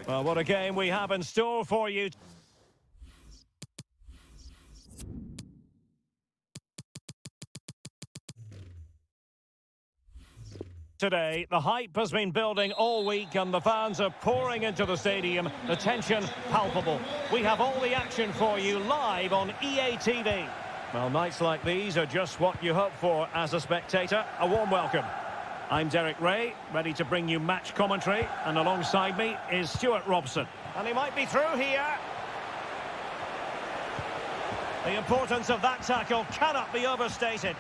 Well, what a game we have in store for you today. The hype has been building all week and the fans are pouring into the stadium. The tension palpable. We have all the action for you live on EA TV. Well, nights like these are just what you hope for as a spectator. A warm welcome. I'm Derek Ray, ready to bring you match commentary, and alongside me is Stuart Robson. And he might be through here. The importance of that tackle cannot be overstated.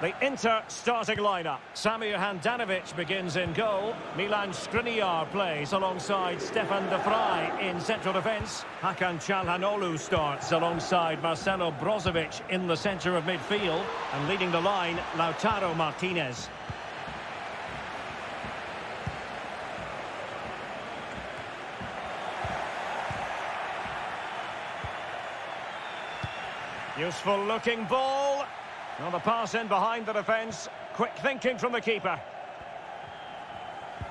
The Inter starting lineup. Samir Handanovic begins in goal. Milan Skriniar plays alongside Stefan de Vrij in central defence. Hakan Çalhanoğlu starts alongside Marcelo Brozovic in the centre of midfield. And leading the line, Lautaro Martinez. Useful looking ball. Well, the pass in behind the defence. Quick thinking from the keeper.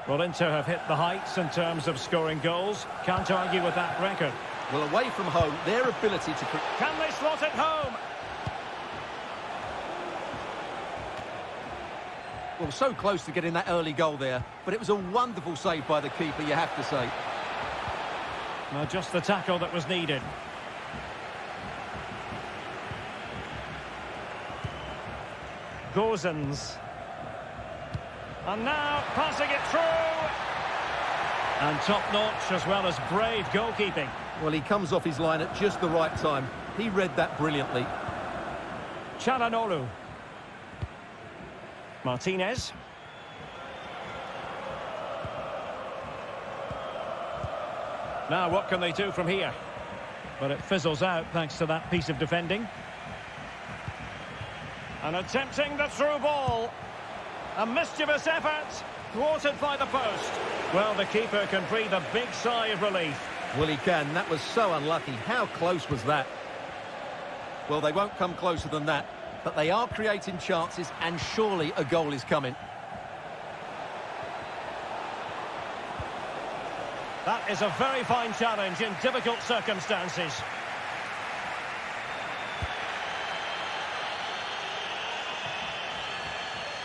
Well, Inter have hit the heights in terms of scoring goals. Can't argue with that record. Well, away from home, their ability to... Can they slot it home? Well, so close to getting that early goal there. But it was a wonderful save by the keeper, you have to say. Well, just the tackle that was needed. Gozens. And now passing it through. And top-notch as well as brave goalkeeping. Well, he comes off his line at just the right time. He read that brilliantly. Çalhanoğlu. Martinez. Now what can they do from here? But it fizzles out thanks to that piece of defending. And attempting the through ball. A mischievous effort, thwarted by the post. Well, the keeper can breathe a big sigh of relief. Well, he can. That was so unlucky. How close was that? Well, they won't come closer than that. But they are creating chances, and surely a goal is coming. That is a very fine challenge in difficult circumstances.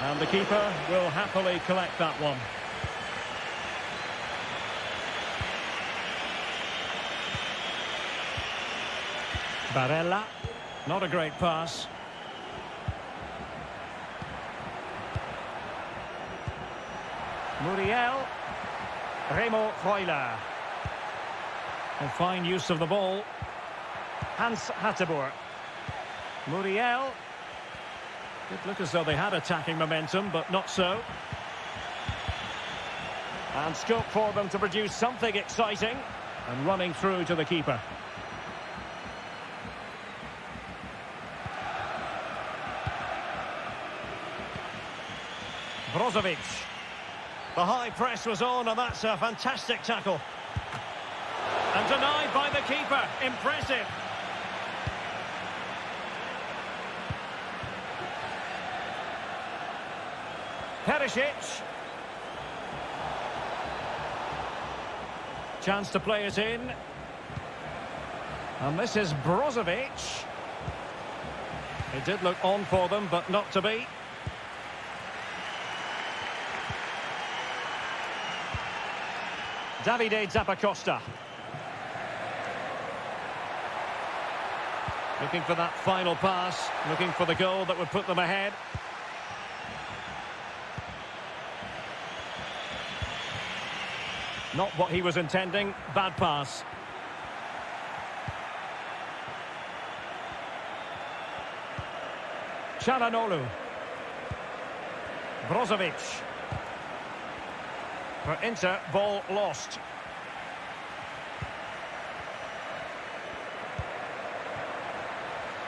And the keeper will happily collect that one. Barella, not a great pass. Muriel, Remo Freuler. A fine use of the ball. Hans Hateboer. Muriel. It looked as though they had attacking momentum, but not so. And scope for them to produce something exciting. And running through to the keeper. Brozovic. The high press was on, and that's a fantastic tackle. And denied by the keeper. Impressive. Perisic. Chance to play it in. And this is Brozovic. It did look on for them, but not to be. Davide Zappacosta. Looking for that final pass. Looking for the goal that would put them ahead. Not what he was intending. Bad pass. Çalhanoğlu. Brozovic. For Inter, ball lost.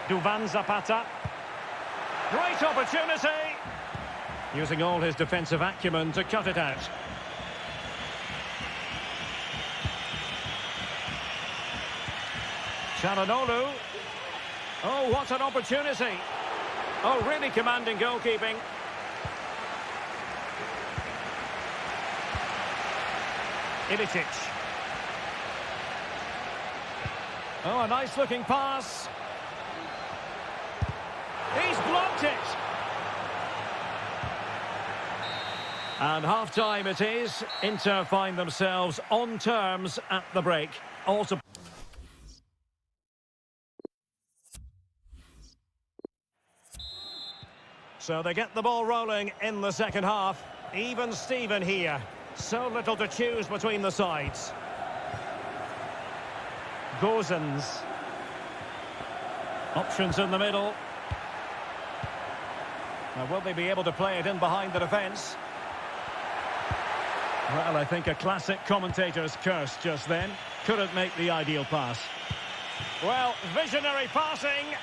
Duvan Zapata. Great opportunity. Using all his defensive acumen to cut it out. Çalhanoğlu. Oh, what an opportunity. Oh, really commanding goalkeeping. Ilicic. Oh, a nice-looking pass. He's blocked it. And half-time it is. Inter find themselves on terms at the break. Also, so they get the ball rolling in the second half. Even Steven here. So little to choose between the sides. Gozens. Options in the middle. Now, will they be able to play it in behind the defence? Well, I think a classic commentator's curse just then. Couldn't make the ideal pass. Well, visionary passing.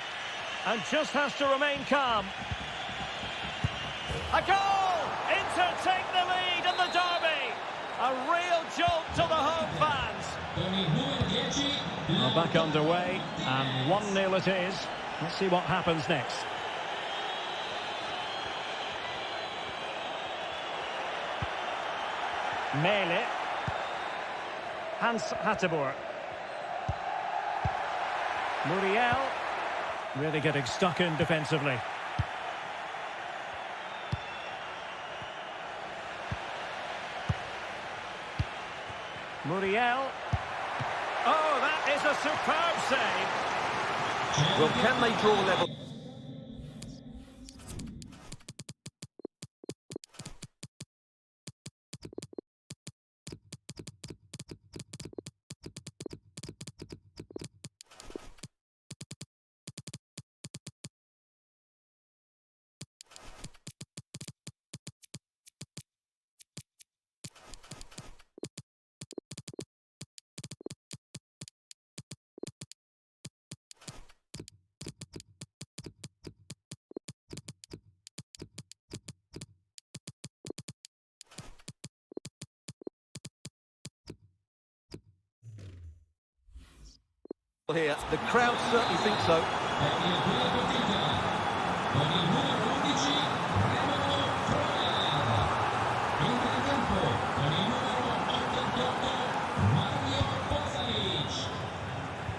And just has to remain calm. A goal! Inter take the lead in the derby. A real jolt to the home fans. Well, back underway, and 1-0 it is. Let's see what happens next. Mele. Hans Hateboer. Muriel. Really getting stuck in defensively. Muriel. Oh, that is a superb save. Well, can they draw level? Here, the crowd certainly think so.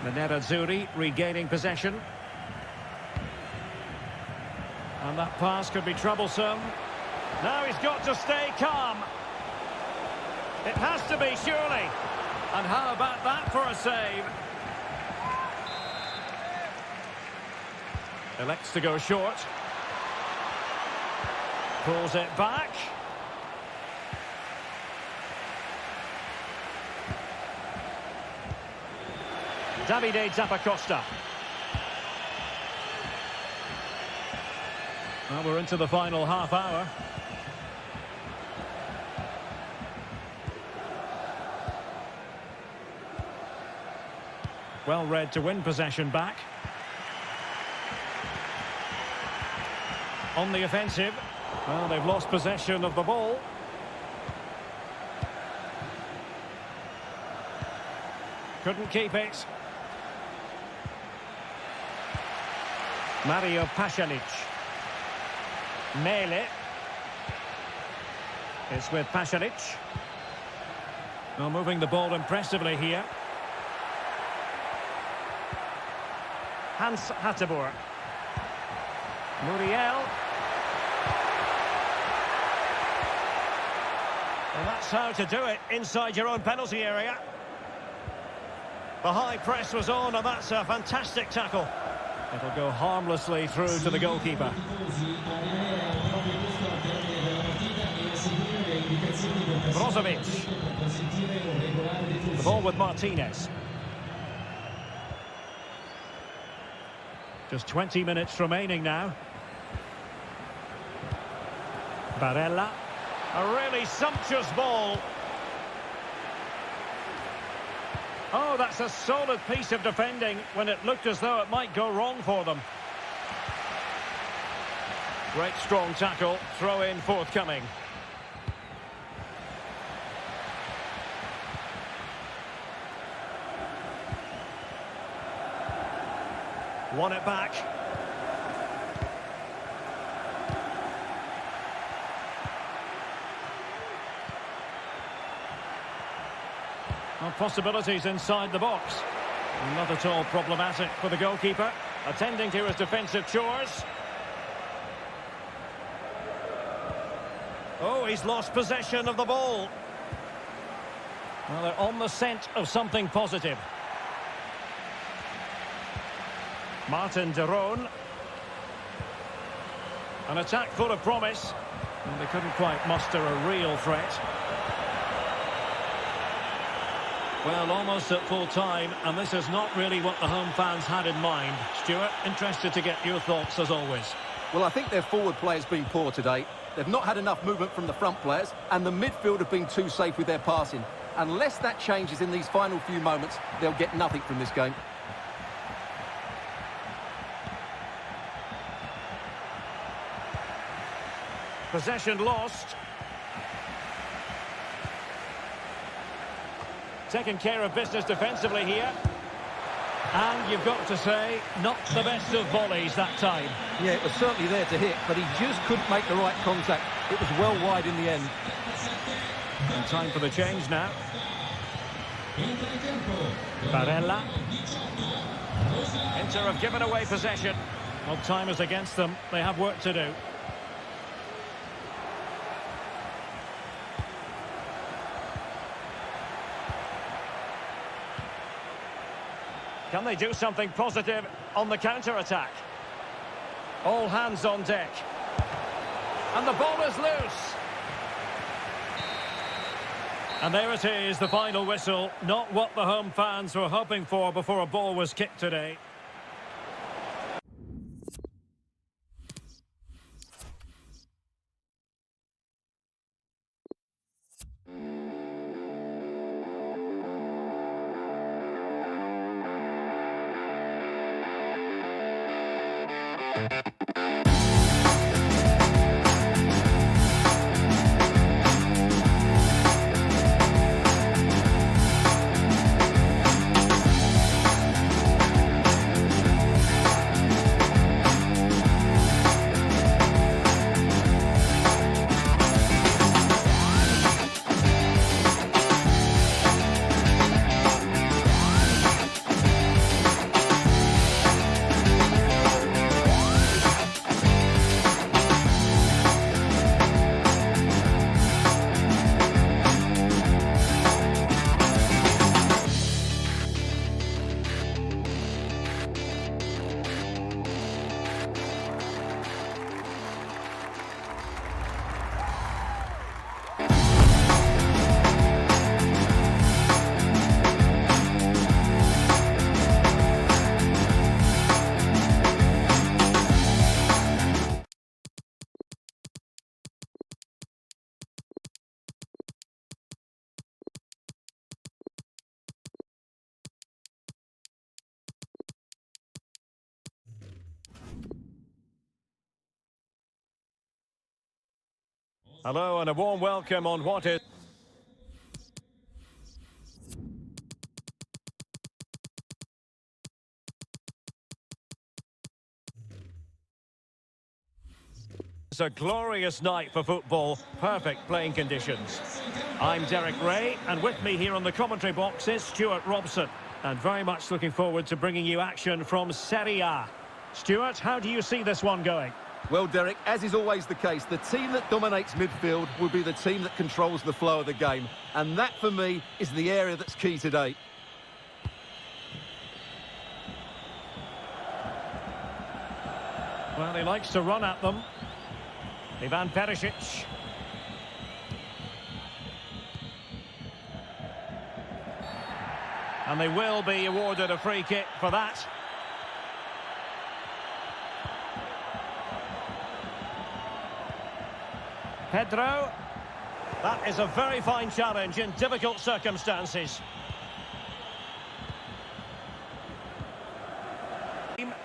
The Nerazzurri regaining possession. And that pass could be troublesome. Now he's got to stay calm. It has to be, surely. And how about that for a save? Elects to go short. Pulls it back. Davide Zappacosta. Well, we're into the final half hour. Well read to win possession back. On the offensive. Well, they've lost possession of the ball. Couldn't keep it. Mario Pasalic. Mele. It's with Pasalic. Well, moving the ball impressively here. Hans Hateboer. Muriel. And that's how to do it inside your own penalty area. The high press was on, and that's a fantastic tackle. It'll go harmlessly through to the goalkeeper. Brozovic. The ball with Martinez. Just 20 minutes remaining now. Barella. A really sumptuous ball. Oh, that's a solid piece of defending when it looked as though it might go wrong for them. Great strong tackle, throw in forthcoming. Won it back. Well, possibilities inside the box. Not at all problematic for the goalkeeper, attending to his defensive chores. Oh, he's lost possession of the ball. Well, they're on the scent of something positive. Martin de Roon. An attack full of promise. And they couldn't quite muster a real threat. Well, almost at full time, and this is not really what the home fans had in mind. Stuart, interested to get your thoughts as always. Well, I think their forward play has been poor today. They've not had enough movement from the front players, and the midfield have been too safe with their passing. Unless that changes in these final few moments, they'll get nothing from this game. Possession lost. Taking care of business defensively here. And you've got to say, not the best of volleys that time. Yeah, it was certainly there to hit, but he just couldn't make the right contact. It was well wide in the end. And time for the change now. Barella. Inter have given away possession. Well, time is against them. They have work to do. Can they do something positive on the counter-attack? All hands on deck. And the ball is loose. And there it is, the final whistle. Not what the home fans were hoping for before a ball was kicked today. Hello and a warm welcome on what is... It's a glorious night for football, perfect playing conditions. I'm Derek Ray, and with me here on the commentary box is Stuart Robson. And very much looking forward to bringing you action from Serie A. Stuart, how do you see this one going? Well, Derek, as is always the case, the team that dominates midfield will be the team that controls the flow of the game. And that, for me, is the area that's key today. Well, he likes to run at them. Ivan Perisic. And they will be awarded a free kick for that. Pedro. That is a very fine challenge in difficult circumstances.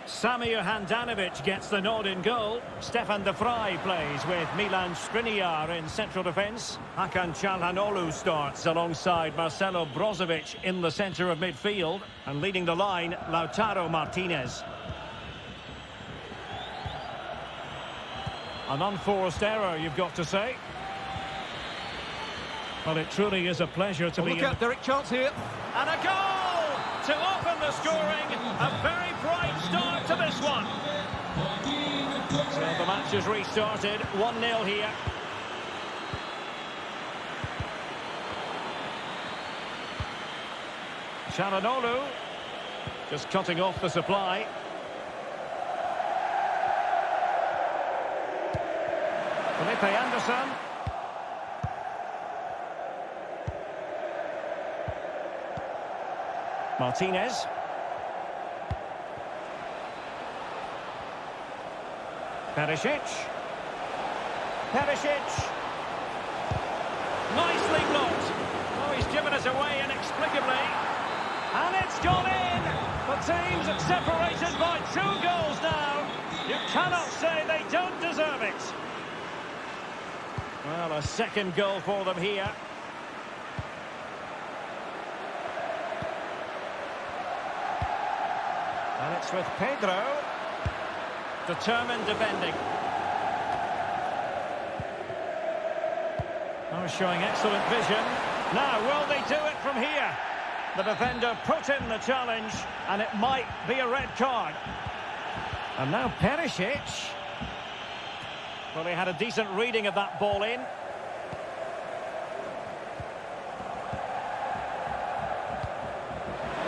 Samir Handanovic gets the nod in goal. Stefan de Vrij plays with Milan Skriniar in central defence. Hakan Çalhanoğlu starts alongside Marcelo Brozovic in the centre of midfield. And leading the line, Lautaro Martinez. An unforced error, you've got to say. Well, it truly is a pleasure to be Look out, Derek, chance here. And a goal to open the scoring. A very bright start to this one. So the match has restarted. 1-0 here. Çalhanoğlu just cutting off the supply. Felipe Anderson. Martinez. Perisic. Nicely blocked. Oh, he's given us away inexplicably. And it's gone in. The team's separated by 2 goals now. You cannot say they don't deserve it. Well, a second goal for them here. And it's with Pedro. Determined defending. Oh, showing excellent vision. Now, will they do it from here? The defender put in the challenge, and it might be a red card. And now Perisic. Well, he had a decent reading of that ball in.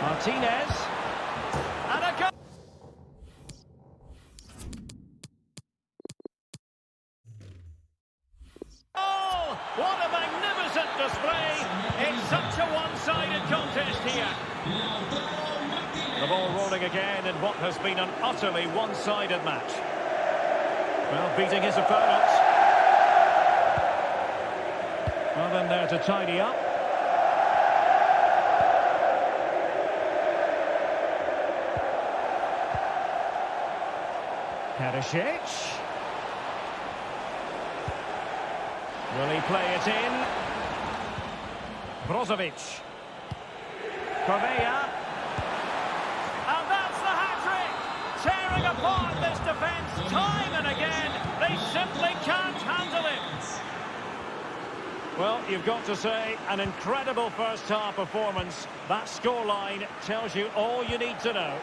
Martinez. And a goal! Oh, what a magnificent display! It's such a one-sided contest here. The ball rolling again in what has been an utterly one-sided match. Well, beating his opponent. Well, then there to tidy up. Perisic. Will he play it in? Brozovic. Correa. And that's the hat-trick! Tearing apart this defence time and again. They simply can't handle it. Well, you've got to say, an incredible first-half performance. That scoreline tells you all you need to know.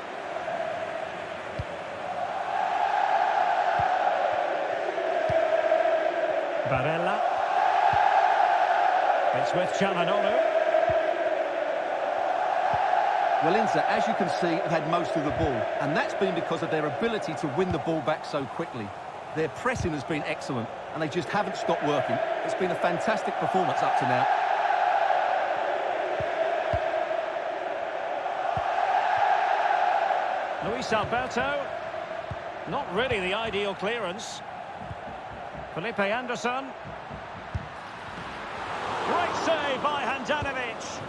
Barella. It's with Çalhanoğlu. Well, Inter, as you can see, have had most of the ball, and that's been because of their ability to win the ball back so quickly. Their pressing has been excellent, and they just haven't stopped working. It's been a fantastic performance up to now. Luis Alberto. Not really the ideal clearance. Felipe Anderson. Great save by Handanovic.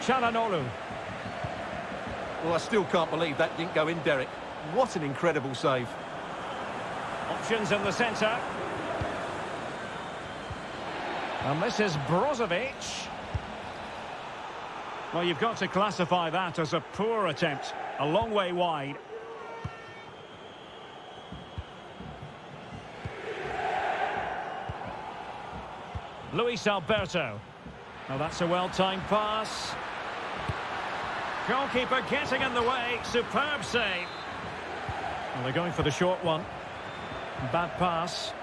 Çalhanoğlu. Well, I still can't believe that didn't go in, Derek. What an incredible save. Options in the centre. And this is Brozovic. Well, you've got to classify that as a poor attempt. A long way wide. Luis Alberto. Oh, that's a well-timed pass. Goalkeeper getting in the way. Superb save. Well, they're going for the short one. Bad pass.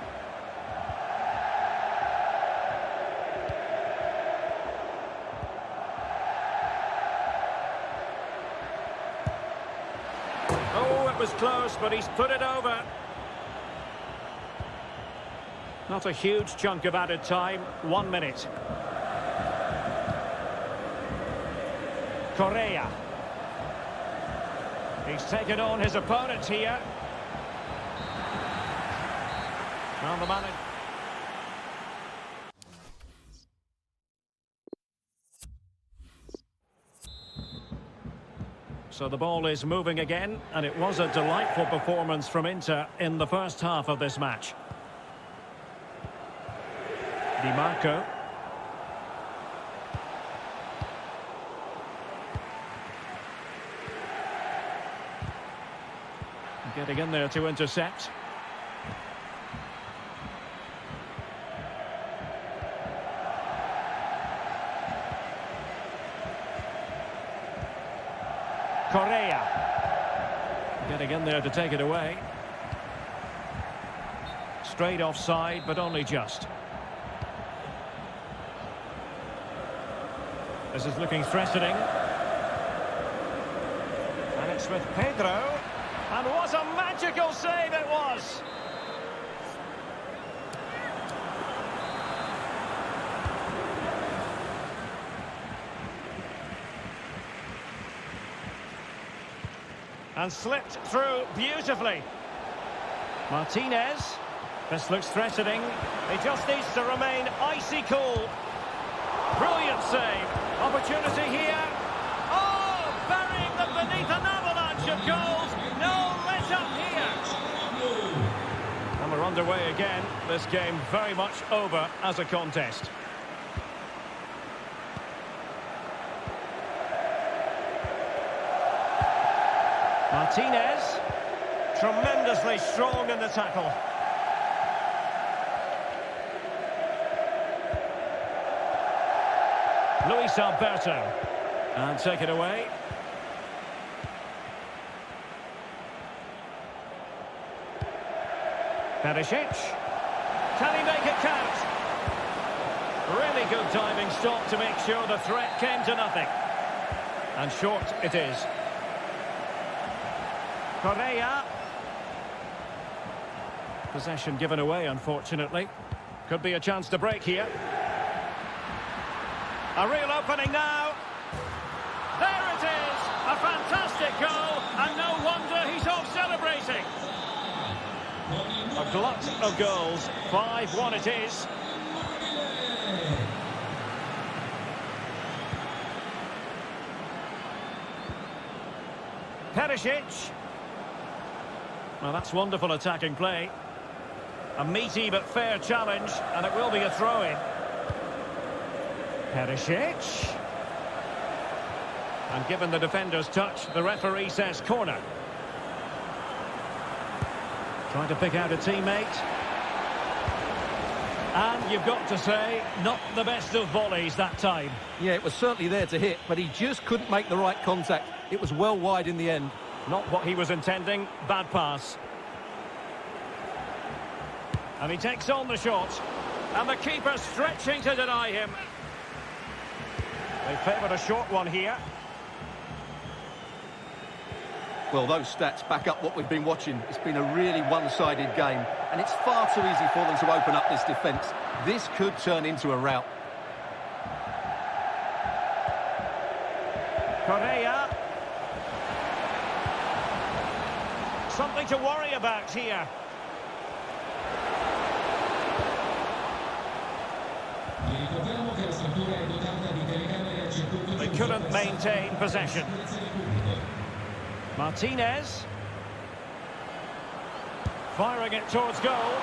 Oh, it was close, but he's put it over. Not a huge chunk of added time. 1 minute. Correa. He's taken on his opponent here. Well, the manager. So the ball is moving again, and it was a delightful performance from Inter in the first half of this match. Di Marco. Getting in there to intercept. Correa. Getting in there to take it away. Straight offside, but only just. This is looking threatening. And it's with Pedro. And what a magical save it was! And slipped through beautifully. Martinez. This looks threatening. He just needs to remain icy cool. Brilliant save. Opportunity here. Oh, burying them beneath an avalanche of goals. No let up here. And we're underway again. This game very much over as a contest. Martinez, tremendously strong in the tackle. Luis Alberto, and take it away. Perisic, can he make it count? Really good diving stop to make sure the threat came to nothing. And short it is. Correa. Possession given away, unfortunately. Could be a chance to break here. A real opening now. There it is. A fantastic goal. And no wonder he's off celebrating. A glut of goals. 5-1 it is. Perisic. Well, that's wonderful attacking play. A meaty but fair challenge, and it will be a throw-in. Perisic. And given the defender's touch, the referee says corner. Trying to pick out a teammate. And you've got to say, not the best of volleys that time. Yeah, it was certainly there to hit, but he just couldn't make the right contact. It was well wide in the end. Not what he was intending. Bad pass. And he takes on the shot. And the keeper stretching to deny him. They favoured a short one here. Well, those stats back up what we've been watching. It's been a really one-sided game, and it's far too easy for them to open up this defence. This could turn into a rout. Correa. Something to worry about here. They couldn't maintain possession. Martinez. Firing it towards goal.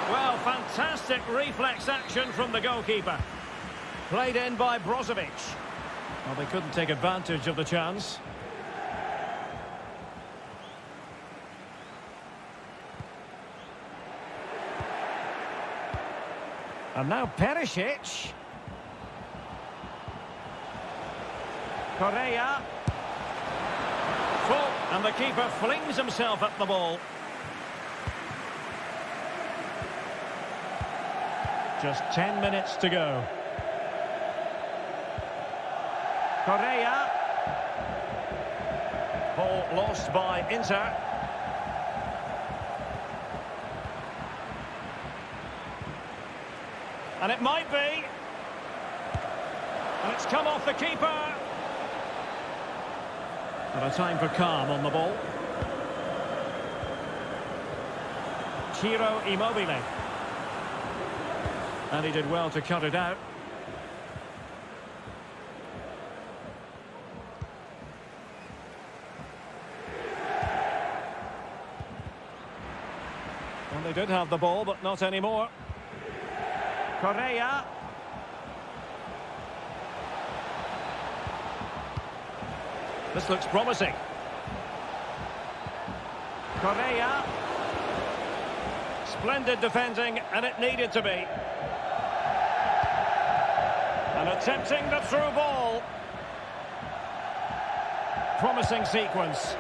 Well, fantastic reflex action from the goalkeeper. Played in by Brozovic. Well, they couldn't take advantage of the chance. And now Perisic. Correa. Full, and the keeper flings himself at the ball. Just 10 minutes to go. Correa. Ball lost by Inter. And it might be. And it's come off the keeper. And a time for calm on the ball. Ciro Immobile. And he did well to cut it out. And they did have the ball, but not anymore. Correa. This looks promising. Correa. Splendid defending, and it needed to be. And attempting the through ball. promising sequence.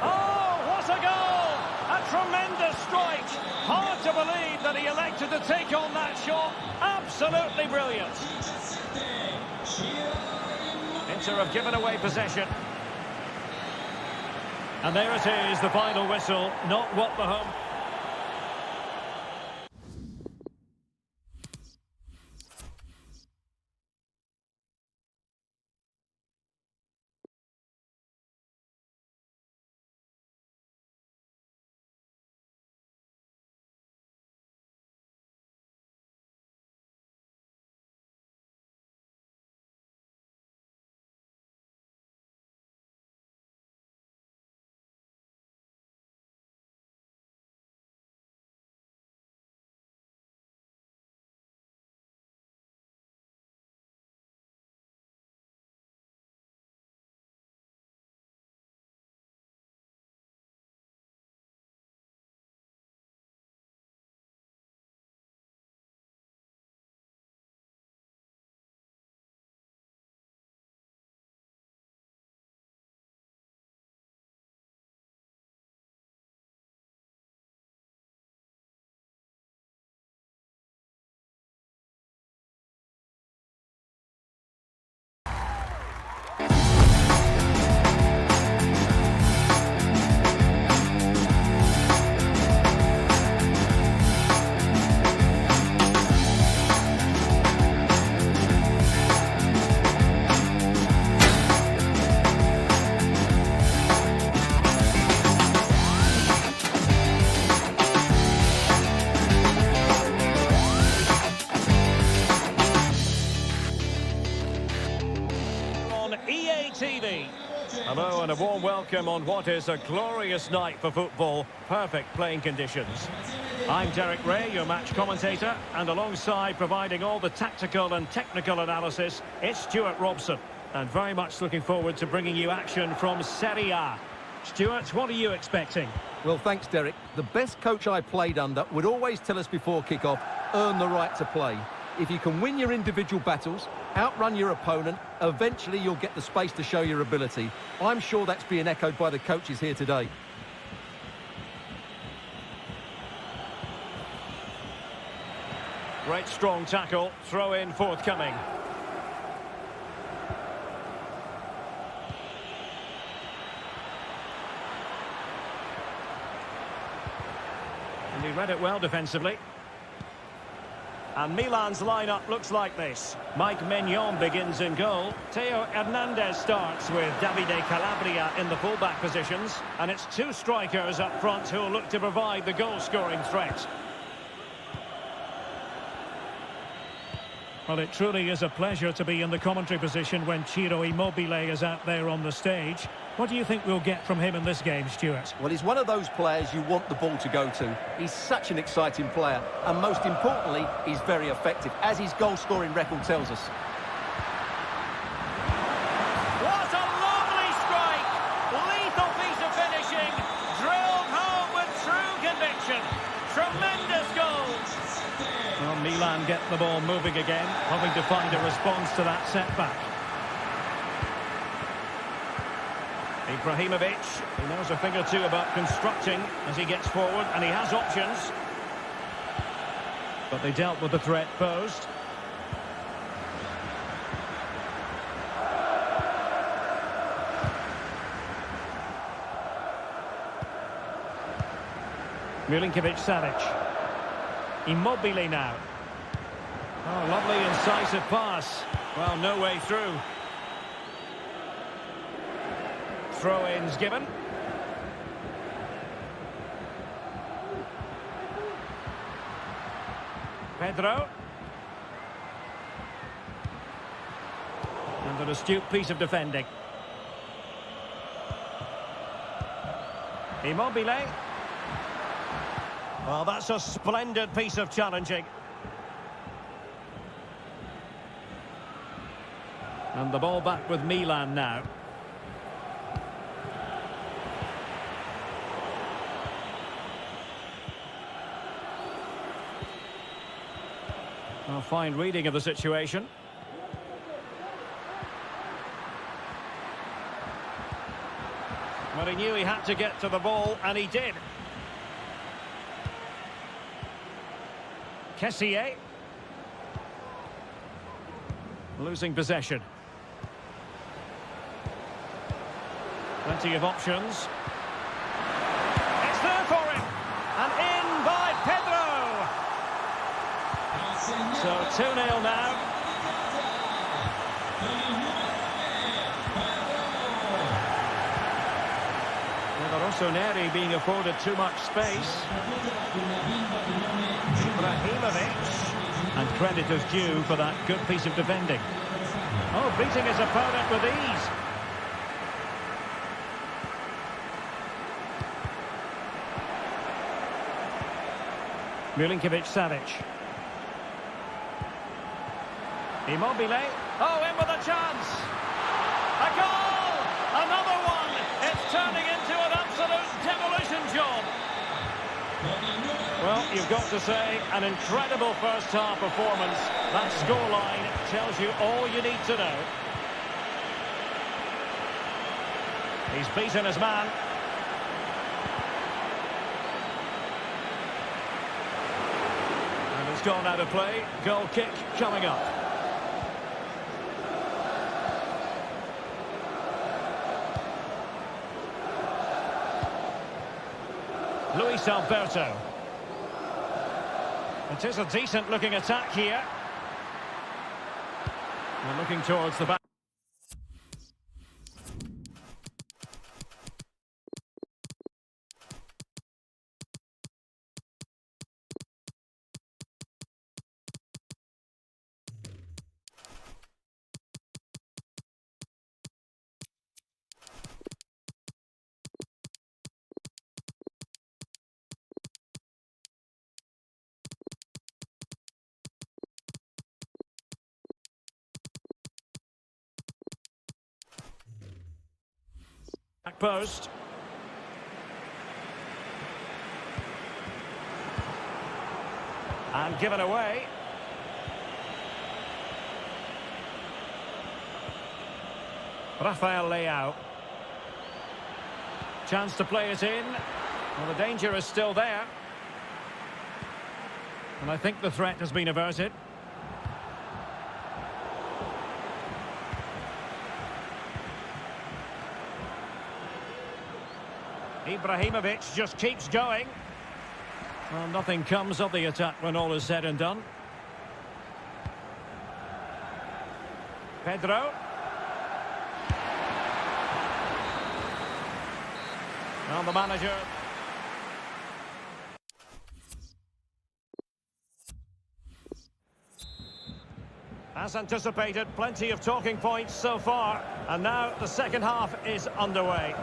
Oh, what a goal! A tremendous strike. Hard to believe that he elected to take on that shot. Absolutely brilliant. Inter have given away possession. And there it is, the final whistle. Not what the home... TV. Hello and a warm welcome on what is a glorious night for football. Perfect playing conditions. I'm Derek Ray, your match commentator, and alongside providing all the tactical and technical analysis, it's Stuart Robson. And very much looking forward to bringing you action from Serie A. Stuart, what are you expecting? Well, thanks, Derek. The best coach I played under would always tell us before kick-off, earn the right to play. If you can win your individual battles, outrun your opponent, eventually you'll get the space to show your ability. I'm sure that's being echoed by the coaches here today. Great strong tackle, throw in forthcoming. And he read it well defensively. And Milan's lineup looks like this. Mike Maignan begins in goal. Theo Hernandez starts with Davide Calabria in the fullback positions. And it's two strikers up front who will look to provide the goal-scoring threat. Well, it truly is a pleasure to be in the commentary position when Ciro Immobile is out there on the stage. What do you think we'll get from him in this game, Stuart? Well, he's one of those players you want the ball to go to. He's such an exciting player, and most importantly, he's very effective, as his goal-scoring record tells us. What a lovely strike! Lethal piece of finishing, drilled home with true conviction. Tremendous goal! Well, Milan get the ball moving again, hoping to find a response to that setback. Ibrahimovic, he knows a thing or two about constructing as he gets forward, and he has options. But they dealt with the threat posed. Milinkovic-Savic. Immobile now. Oh, lovely incisive pass. Well, no way through. Throw-ins given. Pedro. And an astute piece of defending. Immobile. Well, that's a splendid piece of challenging. And the ball back with Milan now. A fine reading of the situation. Well, he knew he had to get to the ball, and he did. Kessié. Losing possession. Plenty of options. It's there for him. And in by Pedro. So 2-0 now. Rossoneri being afforded too much space. Ibrahimovic. And credit is due for that good piece of defending. Oh, beating his opponent with ease. Milinkovic-Savic. Immobile. Oh, in with a chance. A goal! Another one! It's turning into an absolute demolition job. Well, you've got to say, an incredible first-half performance. That scoreline tells you all you need to know. He's beaten his man. And it's gone out of play. Goal kick coming up. Luis Alberto. It is a decent-looking attack here. We're looking towards the back. Back post. And given away. Rafael Leao. Chance to play it in. Well, the danger is still there. And I think the threat has been averted. Ibrahimovic just keeps going. Well, nothing comes of the attack when all is said and done. Pedro. Well, the manager. As anticipated, plenty of talking points so far. And now the second half is underway.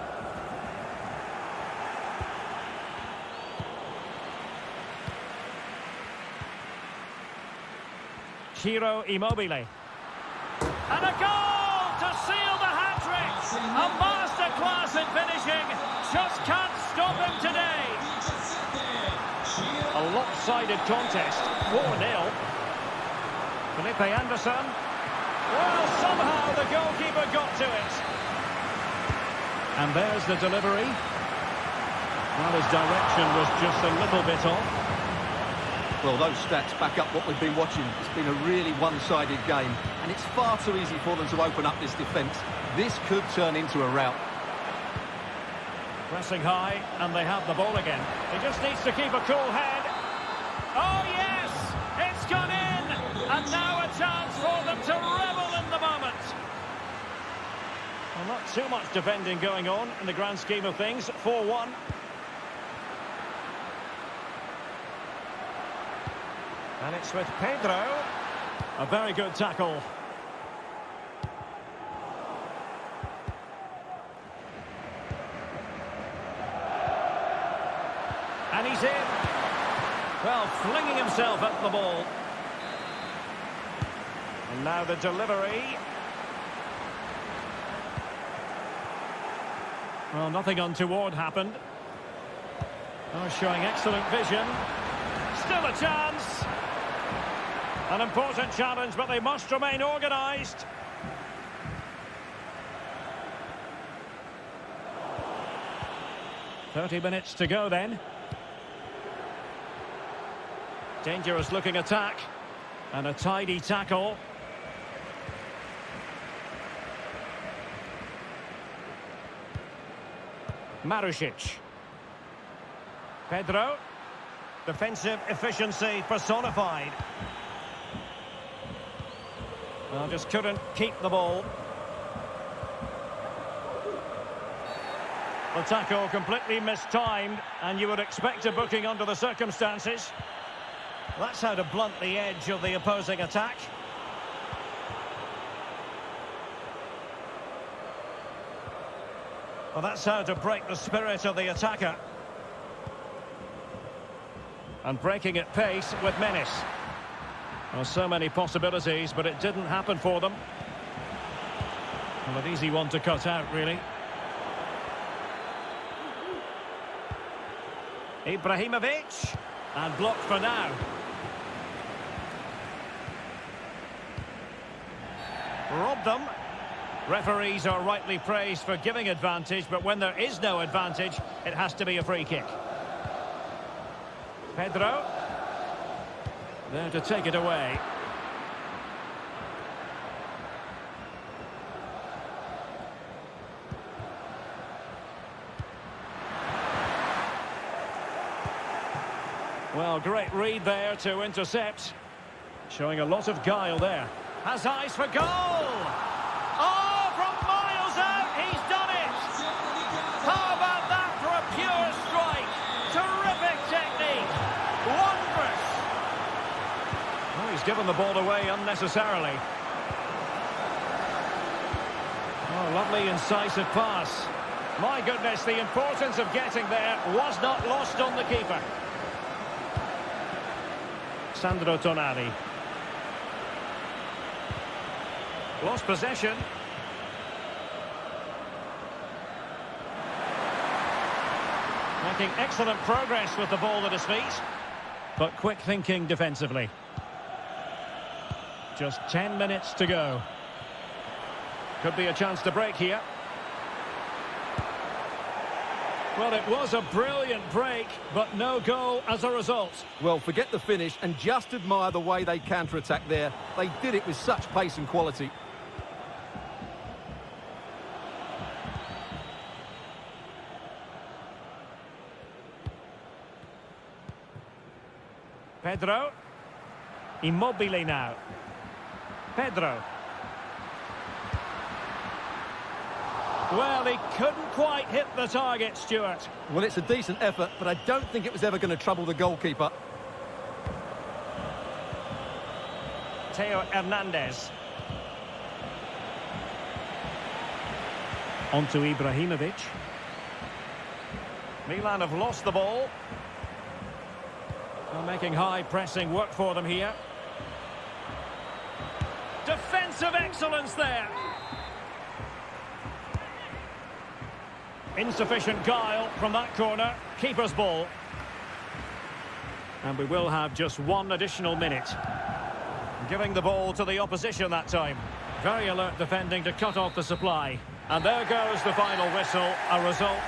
Ciro Immobile. And a goal to seal the hat-trick! A masterclass in finishing. Just can't stop him today. A lopsided contest. 4-0. Felipe Anderson. Well, somehow the goalkeeper got to it. And there's the delivery. Well, his direction was just a little bit off. Well, those stats back up what we've been watching. It's been a really one-sided game, and it's far too easy for them to open up this defence. This could turn into a rout. Pressing high, and they have the ball again. He just needs to keep a cool head. Oh, yes! It's gone in! And now a chance for them to revel in the moment. Well, not too much defending going on in the grand scheme of things. 4-1. And it's with Pedro. A very good tackle. And he's in. Well, flinging himself at the ball. And now the delivery. Well, nothing untoward happened. Oh, showing excellent vision. Still a chance. An important challenge, but they must remain organised. 30 minutes to go then. Dangerous looking attack. And a tidy tackle. Marušić. Pedro. Defensive efficiency personified. Well, just couldn't keep the ball. The tackle completely mistimed, and you would expect a booking under the circumstances. That's how to blunt the edge of the opposing attack. Well, that's how to break the spirit of the attacker. And breaking at pace with menace. Well, so many possibilities, but it didn't happen for them. Well, an easy one to cut out, really. Ibrahimovic. And blocked for now. Robbed them. Referees are rightly praised for giving advantage, but when there is no advantage, it has to be a free kick. Pedro. There to take it away. Well, great read there to intercept. Showing a lot of guile there. Has eyes for goal! Oh, from miles out, he's done it! How about that for a pure strike? Terrific technique! Wondrous! Oh, he's given the ball away unnecessarily. Oh, lovely incisive pass. My goodness, the importance of getting there was not lost on the keeper. Sandro Tonali. Lost possession. Making excellent progress with the ball at his feet. But quick thinking defensively. Just 10 minutes to go. Could be a chance to break here. Well, it was a brilliant break, but no goal as a result. Well, forget the finish and just admire the way they counter-attack there. They did it with such pace and quality. Pedro. Immobile now. Pedro. Well, he couldn't quite hit the target, Stuart. Well, it's a decent effort, but I don't think it was ever going to trouble the goalkeeper. Theo Hernandez. On to Ibrahimovic. Milan have lost the ball. Well, making high pressing work for them here. Defensive excellence there. Insufficient guile from that corner. Keeper's ball. And we will have just one additional minute. Giving the ball to the opposition that time. Very alert defending to cut off the supply. And there goes the final whistle. A result.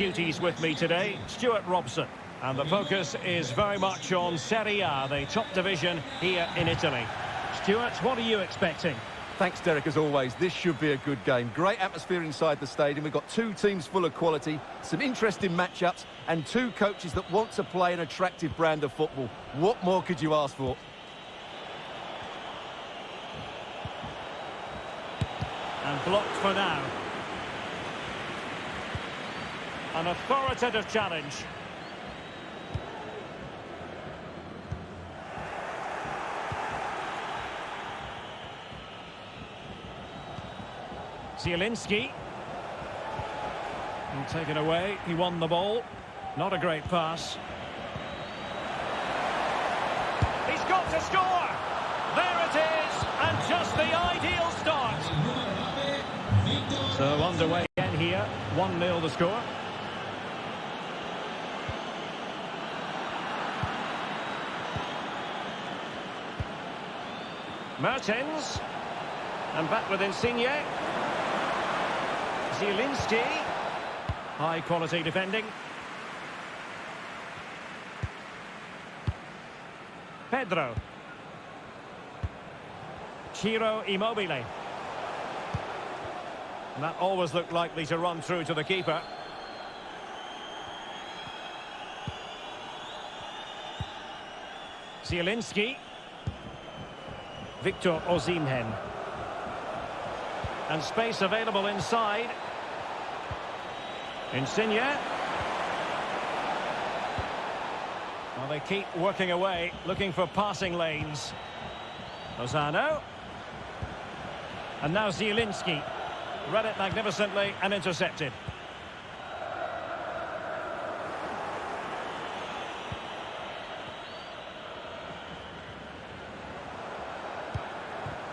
duties with me today, Stuart Robson. And the focus is very much on Serie A, the top division here in Italy. Stuart, what are you expecting? Thanks, Derek, as always. This should be a good game. Great atmosphere inside the stadium. We've got two teams full of quality, some interesting matchups, and two coaches that want to play an attractive brand of football. What more could you ask for? And blocked for now. An authoritative challenge. Zielinski. And taken away. He won the ball. Not a great pass. He's got to score! There it is! And just the ideal start. So underway again here. 1-0 the score. Mertens. And back with Insigne. Zielinski. High quality defending. Pedro. Ciro Immobile. And that always looked likely to run through to the keeper. Zielinski. Victor Osimhen. And space available inside. Insigne. Well, they keep working away, looking for passing lanes. Lozano. And now Zielinski. Read it magnificently and intercepted.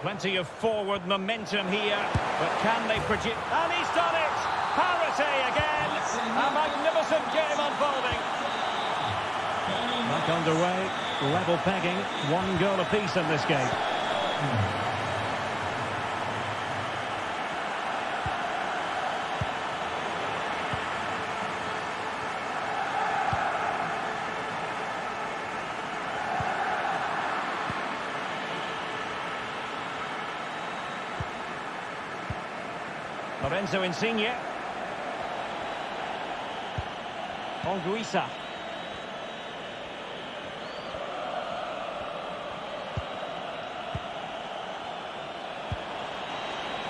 Plenty of forward momentum here, but can they produce? And he's done it! Parity again! A magnificent game unfolding. Back underway, level pegging, 1 goal apiece in this game. Lorenzo Insigne. Anguissa.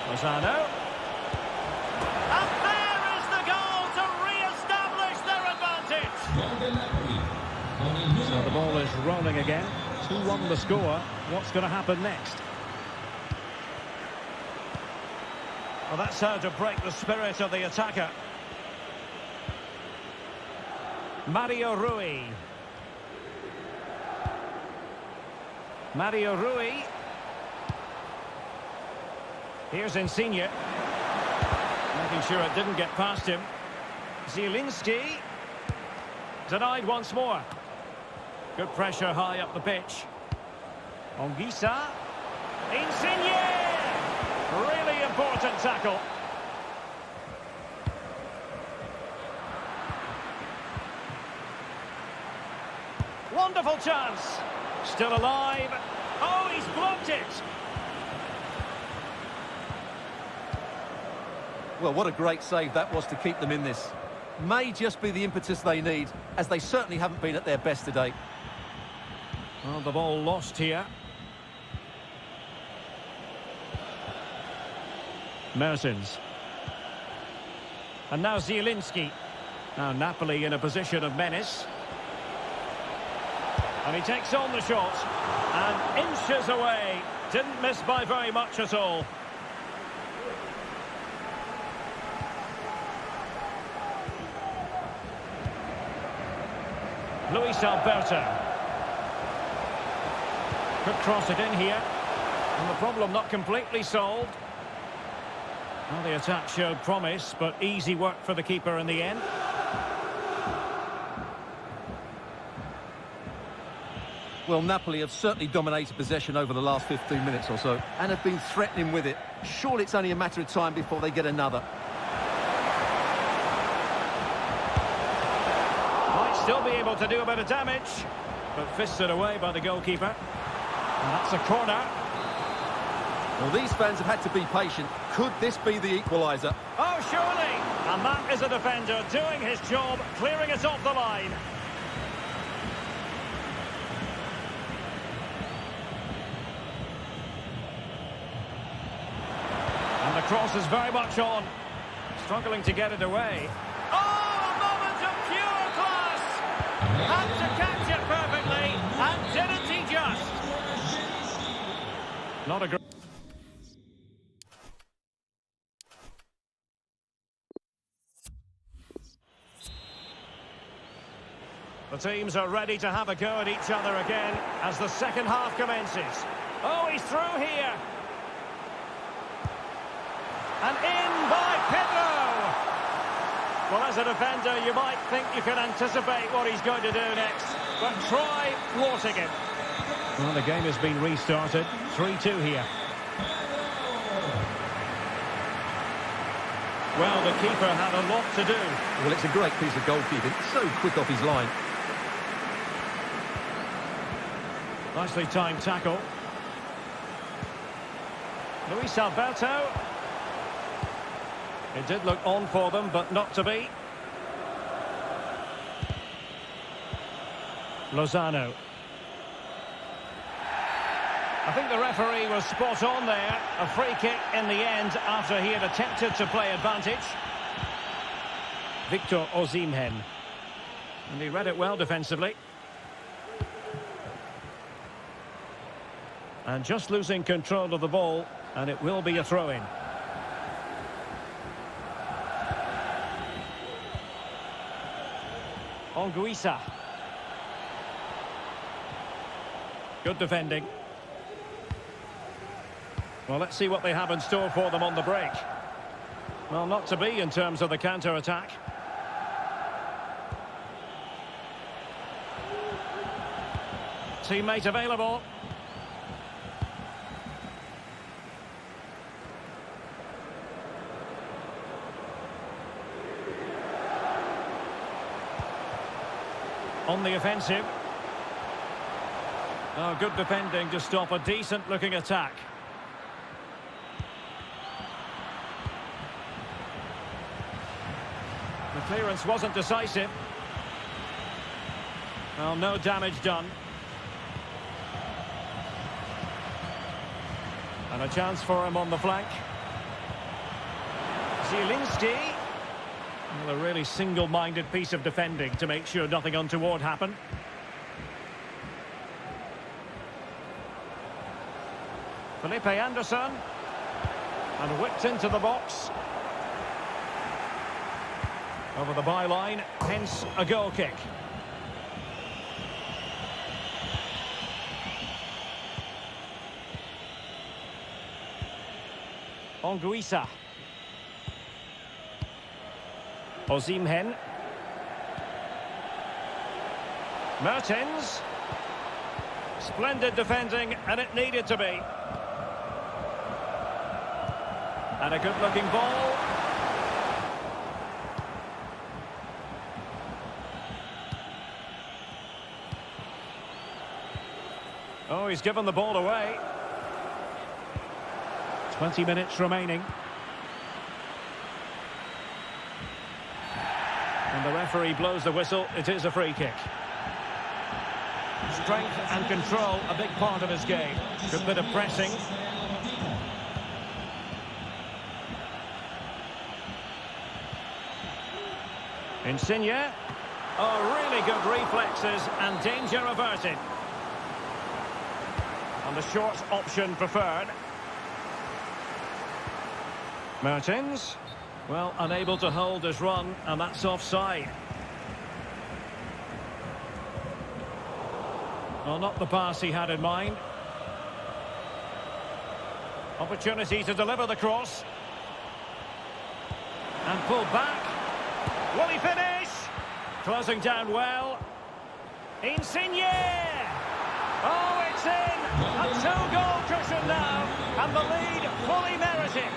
Lozano. And there is the goal to re-establish their advantage. So the ball is rolling again. 2-1 the score. What's going to happen next? Well, that's how to break the spirit of the attacker. Mario Rui. Mario Rui. Here's Insigne. Making sure it didn't get past him. Zielinski. Denied once more. Good pressure high up the pitch. Anguissa. Insigne! Really important tackle. Wonderful chance. Still alive. Oh, he's blocked it. Well, what a great save that was to keep them in this. May just be the impetus they need, as they certainly haven't been at their best today. Well, the ball lost here. Mertens. And now Zielinski. Now Napoli in a position of menace. And he takes on the shot. And inches away. Didn't miss by very much at all. Luis Alberto. Could cross it in here. And the problem not completely solved. Well, the attack showed promise, but easy work for the keeper in the end. Well, Napoli have certainly dominated possession over the last 15 minutes or so, and have been threatening with it. Surely it's only a matter of time before they get another. still be able to do a bit of damage, but fisted away by the goalkeeper. And that's a corner. Well, these fans have had to be patient. Could this be the equaliser? Oh, surely! And that is a defender doing his job, clearing it off the line. And the cross is very much on. Struggling to get it away. Oh, a moment of pure class! Had to catch it perfectly, and didn't he just? Not a great... The teams are ready to have a go at each other again as the second half commences. Oh, he's through here. And in by Pedro. Well, as a defender, you might think you can anticipate what he's going to do next, but try thwarting it. Well, the game has been restarted. 3-2 here. Well, the keeper had a lot to do. Well, it's a great piece of goalkeeping. So quick off his line. Nicely timed tackle. Luis Alberto. It did look on for them, but not to be. Lozano. I think the referee was spot on there. A free kick in the end after he had attempted to play advantage. Victor Osimhen. And he read it well defensively. And just losing control of the ball, and it will be a throw-in. Anguissa. Good defending. Well, let's see what they have in store for them on the break. Well, not to be in terms of the counter-attack. Teammate available. On the offensive. Oh, good defending to stop a decent-looking attack. The clearance wasn't decisive. Well, no damage done. And a chance for him on the flank. Zielinski. Well, a really single-minded piece of defending to make sure nothing untoward happened. Felipe Anderson. And whipped into the box. Over the byline, hence a goal kick. Anguissa. Osimhen. Mertens. Splendid defending, and it needed to be. And a good-looking ball. Oh, he's given the ball away. 20 minutes remaining. And the referee blows the whistle. It is a free kick. Strength and control, a big part of his game. Good bit of pressing. Insigne. Oh, really good reflexes and danger averted. And the short option preferred. Mertens. Well, unable to hold his run, and that's offside. Well, not the pass he had in mind. Opportunity to deliver the cross. And pull back. Will he finish? Closing down well. Insigne! Oh, it's in! A two-goal cushion now, and the lead fully merited.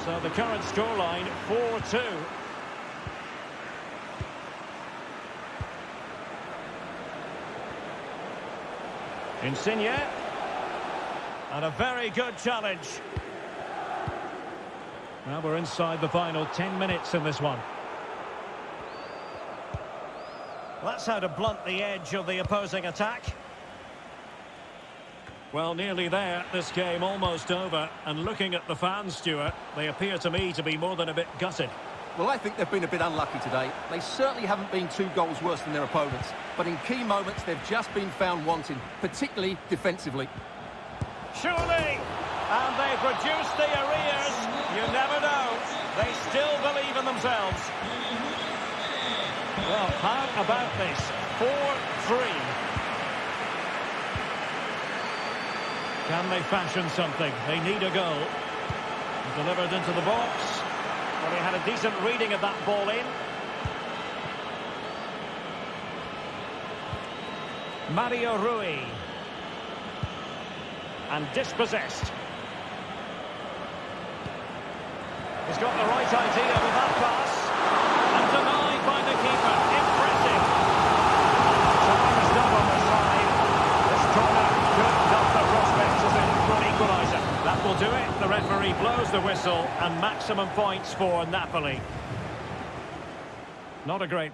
So the current scoreline, 4-2. Insigne. And a very good challenge. Now we're inside the final 10 minutes in this one. That's how to blunt the edge of the opposing attack. Well, nearly there. This game almost over. And looking at the fans, Stuart, they appear to me to be more than a bit gutted. Well, I think they've been a bit unlucky today. They certainly haven't been 2 goals worse than their opponents. But in key moments, they've just been found wanting, particularly defensively. Surely! And they've reduced the arrears. You never know. They still believe in themselves. Well, how about this? 4-3. Can they fashion something? They need a goal. Delivered into the box. Well, he had a decent reading of that ball in. Mario Rui. And dispossessed. He's got the right idea with that pass. And denied by the keeper. Impressive. Time is done on the side. This corner could help the prospects as in for an equaliser. That will do it. The referee blows the whistle and maximum points for Napoli. Not a great...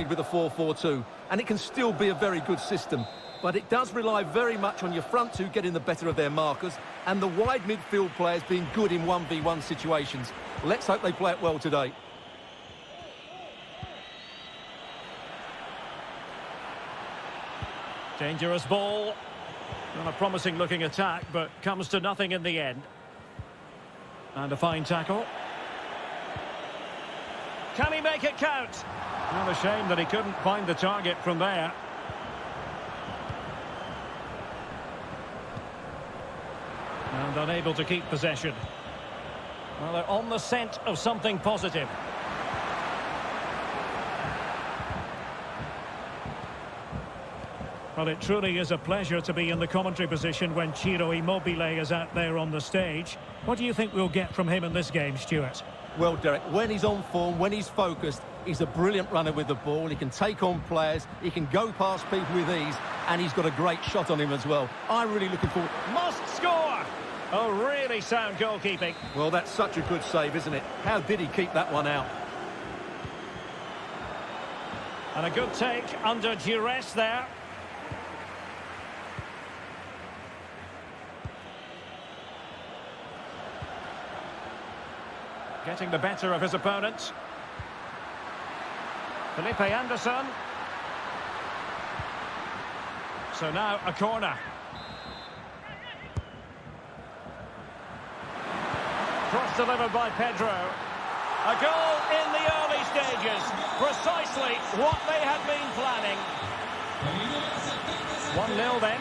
With a 4-4-2, and it can still be a very good system, but it does rely very much on your front two getting the better of their markers and the wide midfield players being good in 1v1 situations. Let's hope they play it well today. Dangerous ball. Not a promising looking attack, but comes to nothing in the end. And a fine tackle. Can he make it count? Not a shame that he couldn't find the target from there. And unable to keep possession. Well, they're on the scent of something positive. Well, it truly is a pleasure to be in the commentary position when Ciro Immobile is out there on the stage. What do you think we'll get from him in this game, Stuart? Well, Derek, when he's on form, when he's focused, he's a brilliant runner with the ball. He can take on players, he can go past people with ease, and he's got a great shot on him as well. I'm really looking forward. Must score! Oh, really sound goalkeeping. Well, that's such a good save, isn't it? How did he keep that one out? And a good take under duress there. Getting the better of his opponent. Felipe Anderson. So now a corner. Cross delivered by Pedro. A goal in the early stages. Precisely what they had been planning. 1-0 then.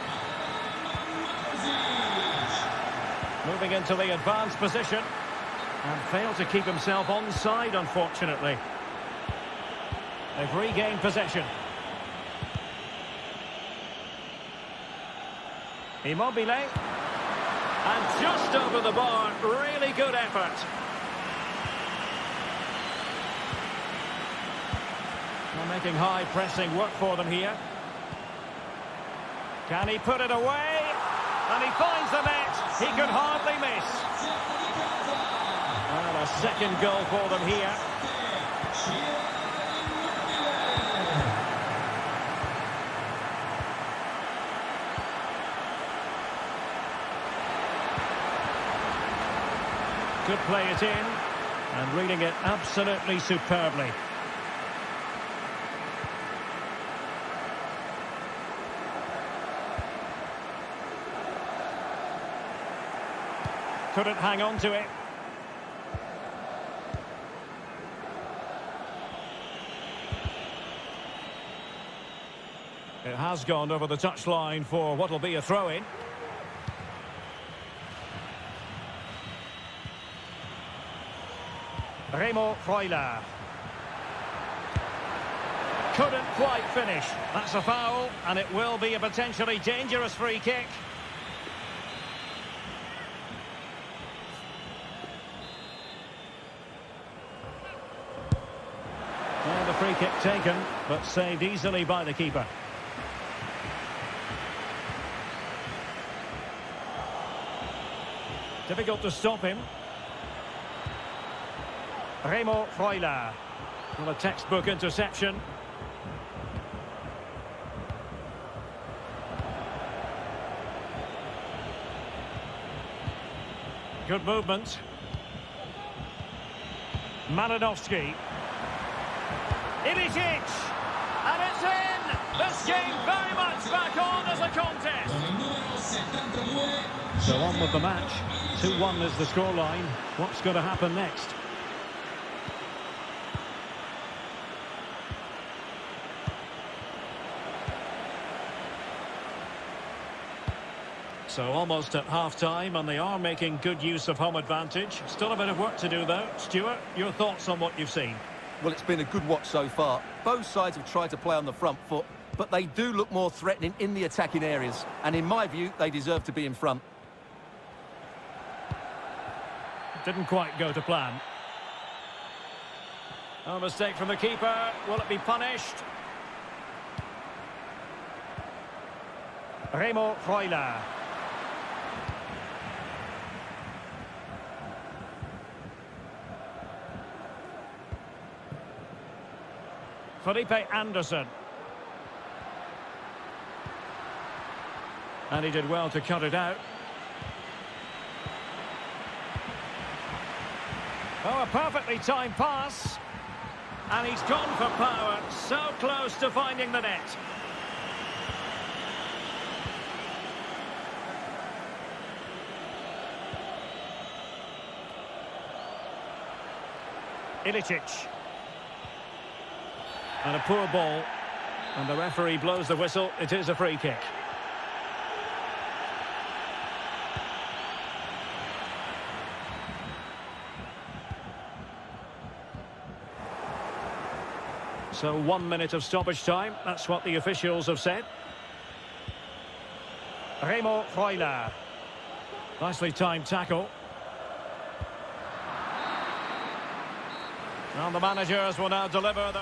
Moving into the advanced position. And failed to keep himself onside, unfortunately. They've regained possession. Immobile. And just over the bar, really good effort. They're making high pressing work for them here. Can he put it away? And he finds the net. He could hardly miss. And a second goal for them here. Could play it in, and reading it absolutely superbly. Couldn't hang on to it. It has gone over the touchline for what will be a throw-in. Remo Freuler. Couldn't quite finish. That's a foul, and it will be a potentially dangerous free kick. Well, the free kick taken, but saved easily by the keeper. Difficult to stop him. Remo Freuler. Well, a textbook interception. Good movement. Malinowski. Ilicic. And it's in! This game very much back on as a contest. So on with the match. 2-1 is the scoreline. What's going to happen next? So almost at half-time, and they are making good use of home advantage. Still a bit of work to do, though. Stuart, your thoughts on what you've seen? Well, it's been a good watch so far. Both sides have tried to play on the front foot, but they do look more threatening in the attacking areas. And in my view, they deserve to be in front. Didn't quite go to plan. A mistake from the keeper. Will it be punished? Remo Freuler. Felipe Anderson. And he did well to cut it out. Oh, a perfectly timed pass. And he's gone for power. So close to finding the net. Ilicic. And a poor ball. And the referee blows the whistle. It is a free kick. So 1 minute of stoppage time. That's what the officials have said. Remo Freuler. Nicely timed tackle. And the managers will now deliver the...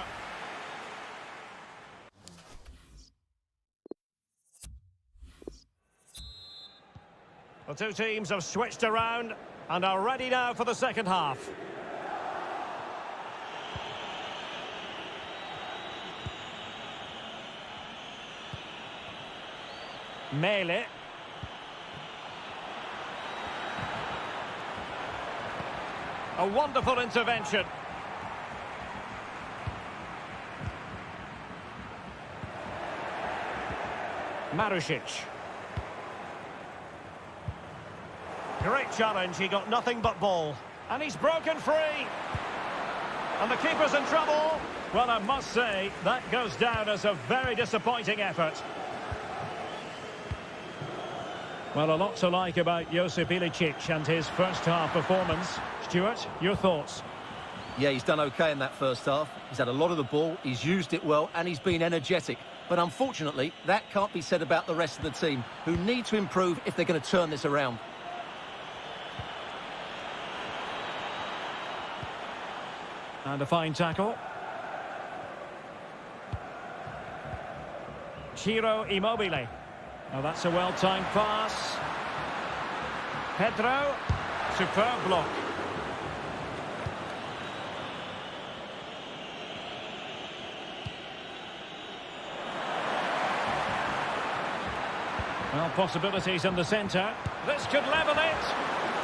The two teams have switched around and are ready now for the second half. Mele. A wonderful intervention. Marusic. Great challenge, he got nothing but ball. And he's broken free. And the keeper's in trouble. Well, I must say, that goes down as a very disappointing effort. Well, a lot to like about Josip Ilicic and his first half performance. Stuart, your thoughts? Yeah, he's done okay in that first half. He's had a lot of the ball, he's used it well, and he's been energetic. But unfortunately, that can't be said about the rest of the team, who need to improve if they're going to turn this around. And a fine tackle. Ciro Immobile. Oh, that's a well-timed pass. Pedro. Superb block. Well, possibilities in the centre. This could level it.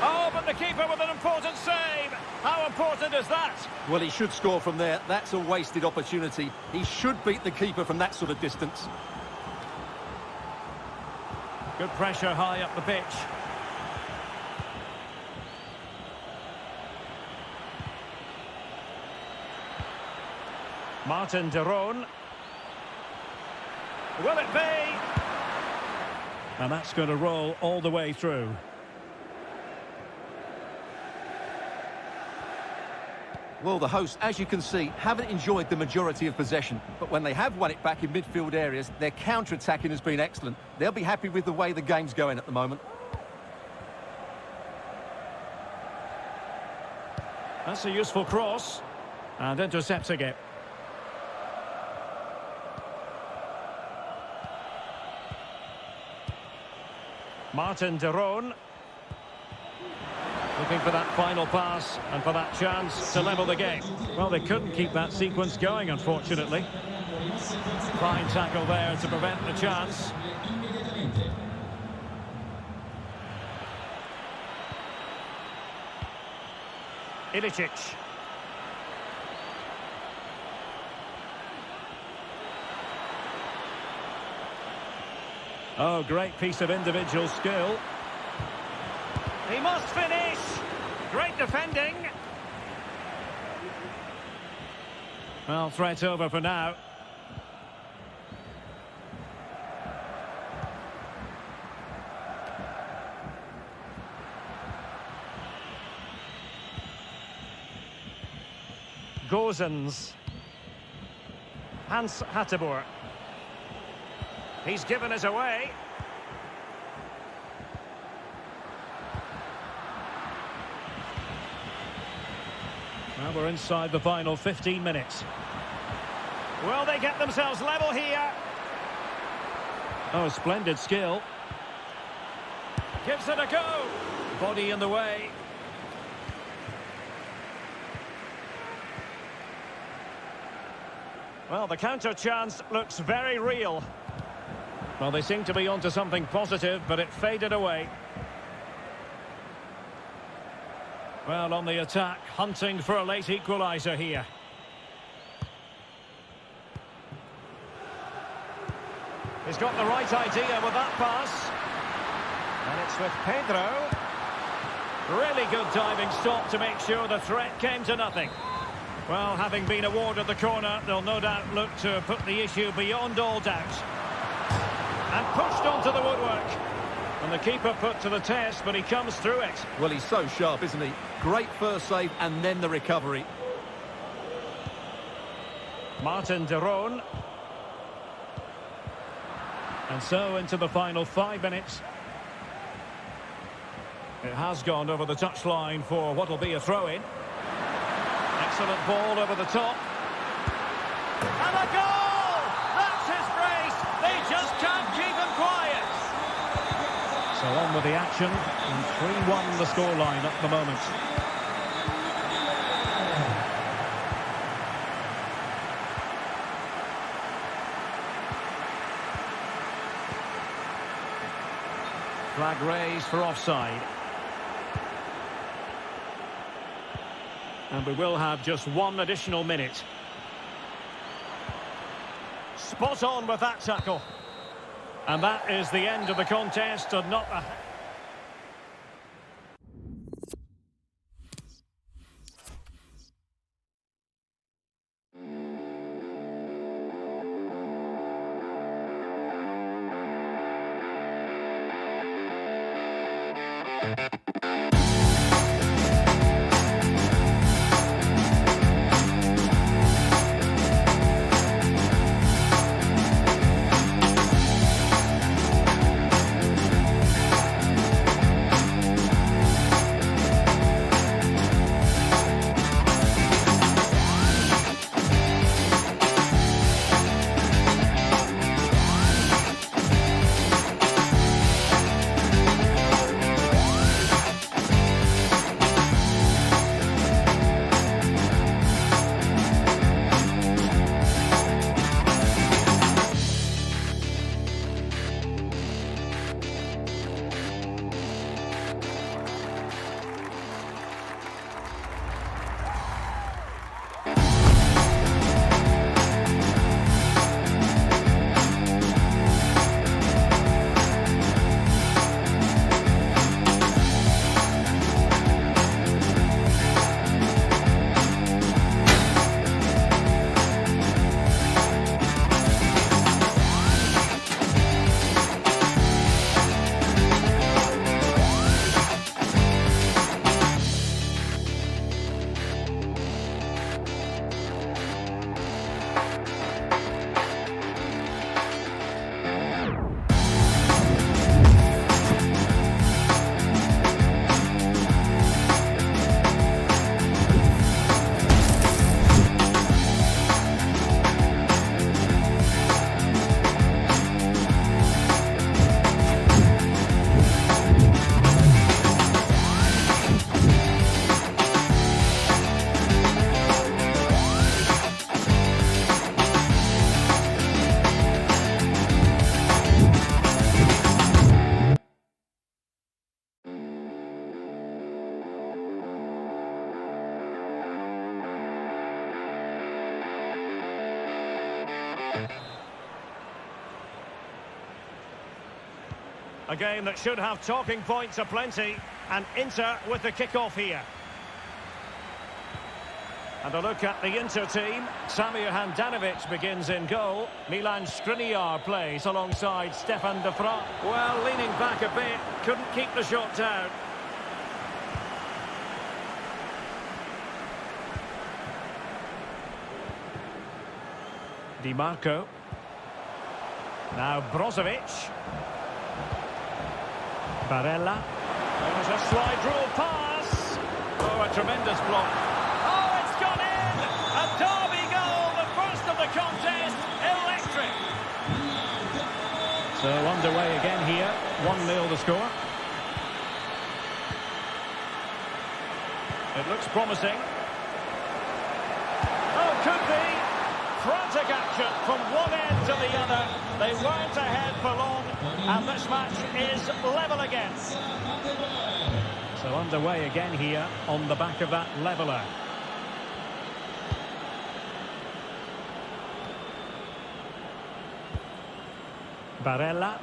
Oh, but the keeper with an important save. How important is that? Well, he should score from there. That's a wasted opportunity. He should beat the keeper from that sort of distance. Good pressure high up the pitch. Martin de Roon. Will it be? And that's going to roll all the way through. Well, the hosts, as you can see, haven't enjoyed the majority of possession. But when they have won it back in midfield areas, their counter-attacking has been excellent. They'll be happy with the way the game's going at the moment. That's a useful cross. And intercepts again. Martin de Roon. Looking for that final pass and for that chance to level the game. Well, they couldn't keep that sequence going, unfortunately. Fine tackle there to prevent the chance. Ilicic. Oh, great piece of individual skill. He must finish. Great defending. Well, threat over for now. Gozens. Hans Hateboer. He's given us away. Well, we're inside the final 15 minutes. Will they get themselves level here? Oh, splendid skill. Gives it a go. Body in the way. Well, the counter chance looks very real. Well, they seem to be onto something positive, but it faded away. Well, on the attack, hunting for a late equaliser here. He's got the right idea with that pass. And it's with Pedro. Really good diving stop to make sure the threat came to nothing. Well, having been awarded the corner, they'll no doubt look to put the issue beyond all doubt. And pushed onto the woodwork. And the keeper put to the test, but he comes through it. Well, he's so sharp, isn't he? Great first save and then the recovery. Martin de Roon. And so into the final 5 minutes. It has gone over the touchline for what will be a throw-in. Excellent ball over the top. And a goal! That's his brace! They just can't keep him quiet. So on with the action, and 3-1 the scoreline at the moment. Flag raised for offside. And we will have just one additional minute. Spot on with that tackle. And that is the end of the contest, and not a... A game that should have talking points aplenty, and Inter with the kick-off here. And a look at the Inter team. Samir Handanovic begins in goal. Milan Skriniar plays alongside Stefan de Vrij. Well, leaning back a bit, couldn't keep the shot down. Di Marco. Now Brozovic. Barella. There's a slide rule pass. Oh, a tremendous block. Oh, it's gone in! A derby goal, the first of the contest, electric. So underway again here, 1-0 the score. It looks promising. Oh, could be. Frantic action from one end to the other. They weren't ahead for long, and this match is level again. So underway again here on the back of that leveller. Barella.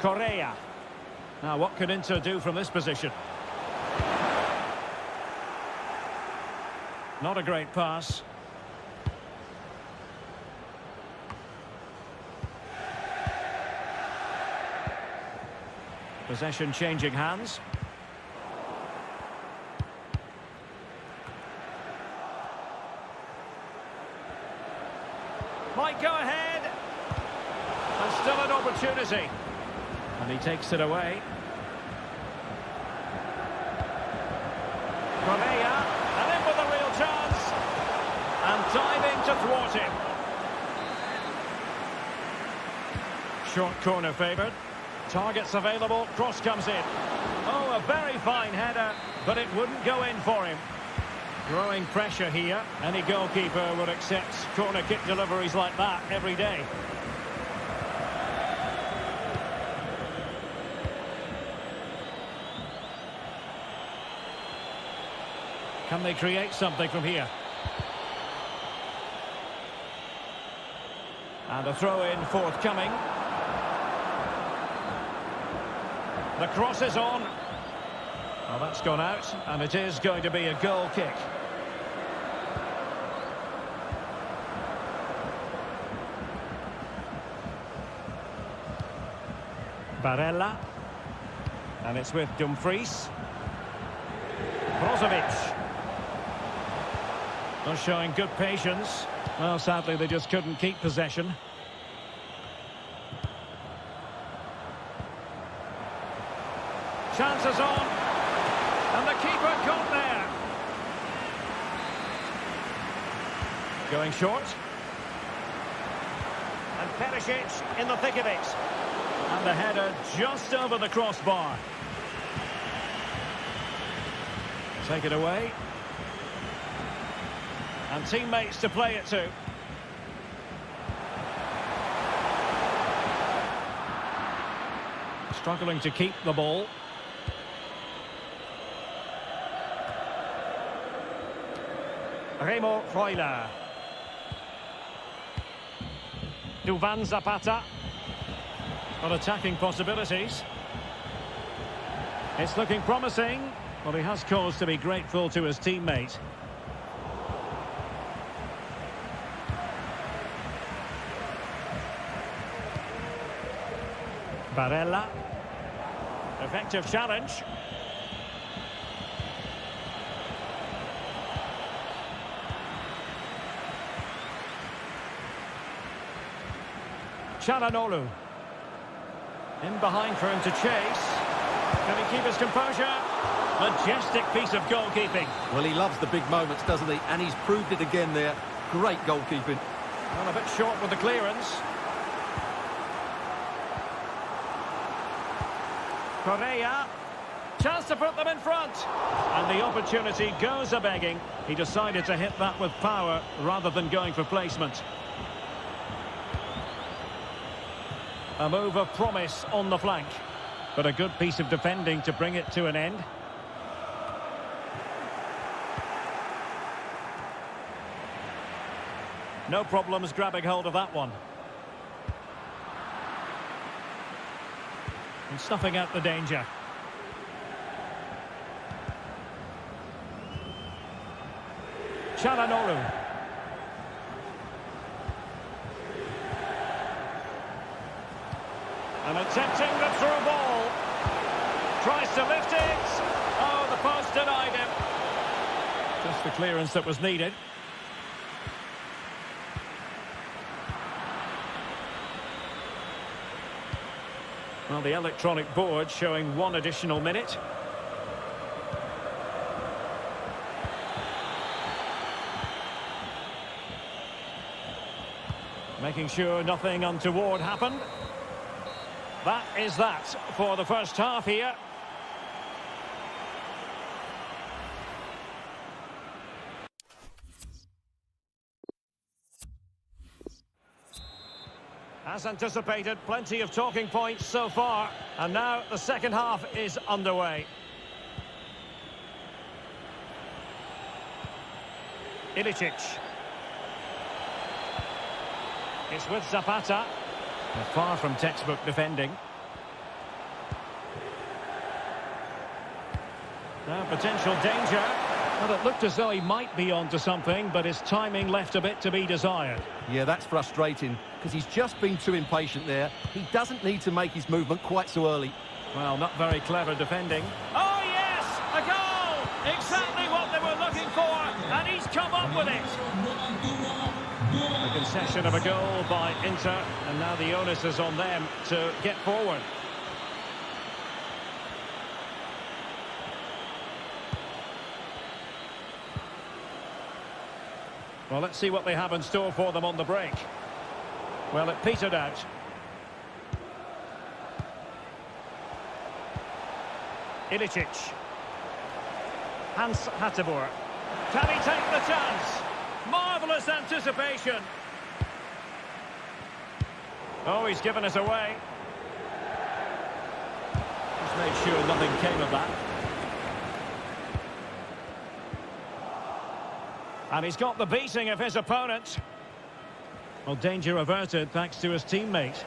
Correa. Now what can Inter do from this position? Not a great pass. Possession changing hands. Might go ahead. And still an opportunity. And he takes it away. Correa. And in with a real chance. And diving to thwart him. Short corner favoured. Targets available, cross comes in. Oh, a very fine header, but it wouldn't go in for him. Growing pressure here. Any goalkeeper would accept corner kick deliveries like that every day. Can they create something from here? And a throw-in forthcoming. The cross is on. Well, that's gone out, and it is going to be a goal kick. Barella. And it's with Dumfries. Brozovic. Not showing good patience. Well, sadly, they just couldn't keep possession. Chances on. And the keeper got there. Going short. And Perisic in the thick of it. And the header just over the crossbar. Take it away. And teammates to play it to. Struggling to keep the ball. Remo Freuler. Duvan Zapata. Got attacking possibilities. It's looking promising. Well, he has cause to be grateful to his teammate. Barella. Effective challenge. Çalhanoğlu. In behind for him to chase. Can he keep his composure? Majestic piece of goalkeeping. Well, he loves the big moments, doesn't he? And he's proved it again there. Great goalkeeping. Well, a bit short with the clearance. Correa. Chance to put them in front. And the opportunity goes a-begging. He decided to hit that with power rather than going for placement. A move of promise on the flank. But a good piece of defending to bring it to an end. No problems grabbing hold of that one. And snuffing out the danger. Çalhanoğlu. And attempting the through ball. Tries to lift it. Oh, the post denied him. Just the clearance that was needed. Well, the electronic board showing one additional minute. Making sure nothing untoward happened. That is that for the first half here. As anticipated, plenty of talking points so far. And now the second half is underway. Ilicic. It's with Zapata. Far from textbook defending. Now potential danger. Well, it looked as though he might be onto something, but his timing left a bit to be desired. Yeah, that's frustrating, because he's just been too impatient there. He doesn't need to make his movement quite so early. Well, not very clever defending. Oh, yes! A goal! Exactly what they were looking for, and he's come up with it. A concession of a goal by Inter, and now the onus is on them to get forward. Well, let's see what they have in store for them on the break. Well, it petered out. Ilicic. Hans Hateboer. Can he take the chance? Marvellous anticipation. Oh, he's given us away. Just made sure nothing came of that. And he's got the beating of his opponent. Well, danger averted thanks to his teammate.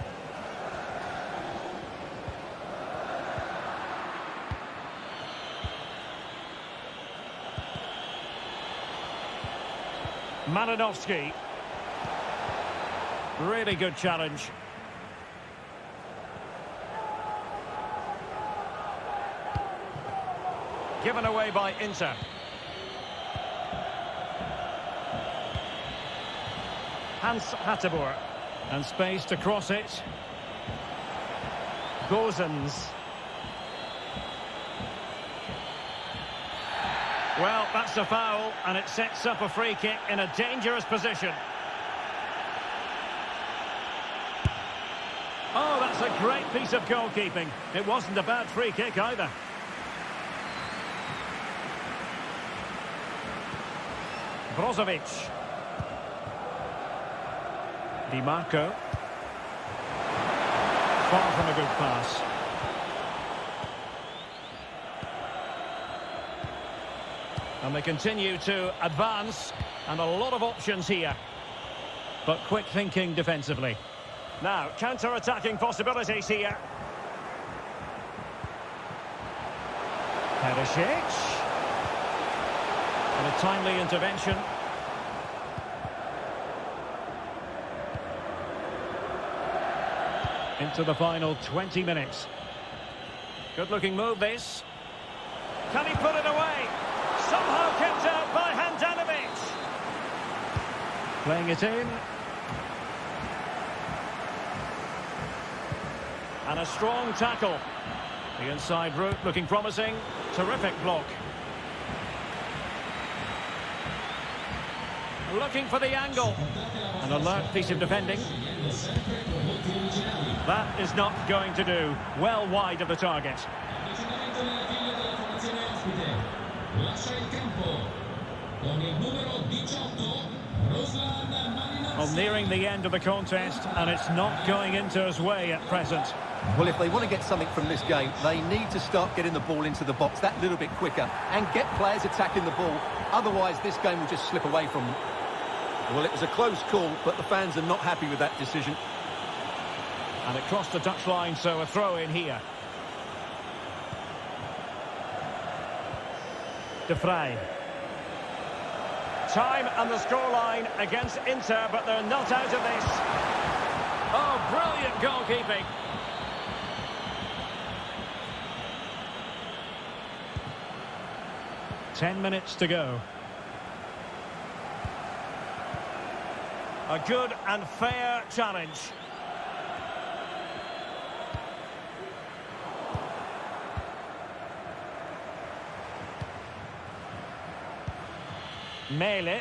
Malinovsky. Really good challenge. Given away by Inter. Hans Hateboer. And space to cross it. Gozens. Well, that's a foul, and it sets up a free kick in a dangerous position. Oh, that's a great piece of goalkeeping. It wasn't a bad free kick either. Brozovic. Di Marco. Far from a good pass. And they continue to advance, and a lot of options here. But quick thinking defensively. Now, counter-attacking possibilities here. Perisic. And a timely intervention. Into the final 20 minutes. Good-looking move, this. Can he put it away? Somehow kept out by Handanovic. Playing it in. And a strong tackle. The inside route looking promising. Terrific block. Looking for the angle. An alert piece of defending. That is not going to do. Well wide of the target. Well, nearing the end of the contest, and it's not going into his way at present. Well, if they want to get something from this game, they need to start getting the ball into the box that little bit quicker and get players attacking the ball. Otherwise, this game will just slip away from them. Well, it was a close call, but the fans are not happy with that decision. And it crossed the touchline, so a throw in here. De Vrij. Time and the scoreline against Inter, but they're not out of this. Oh, brilliant goalkeeping. Ten minutes to go. A good and fair challenge. Mele.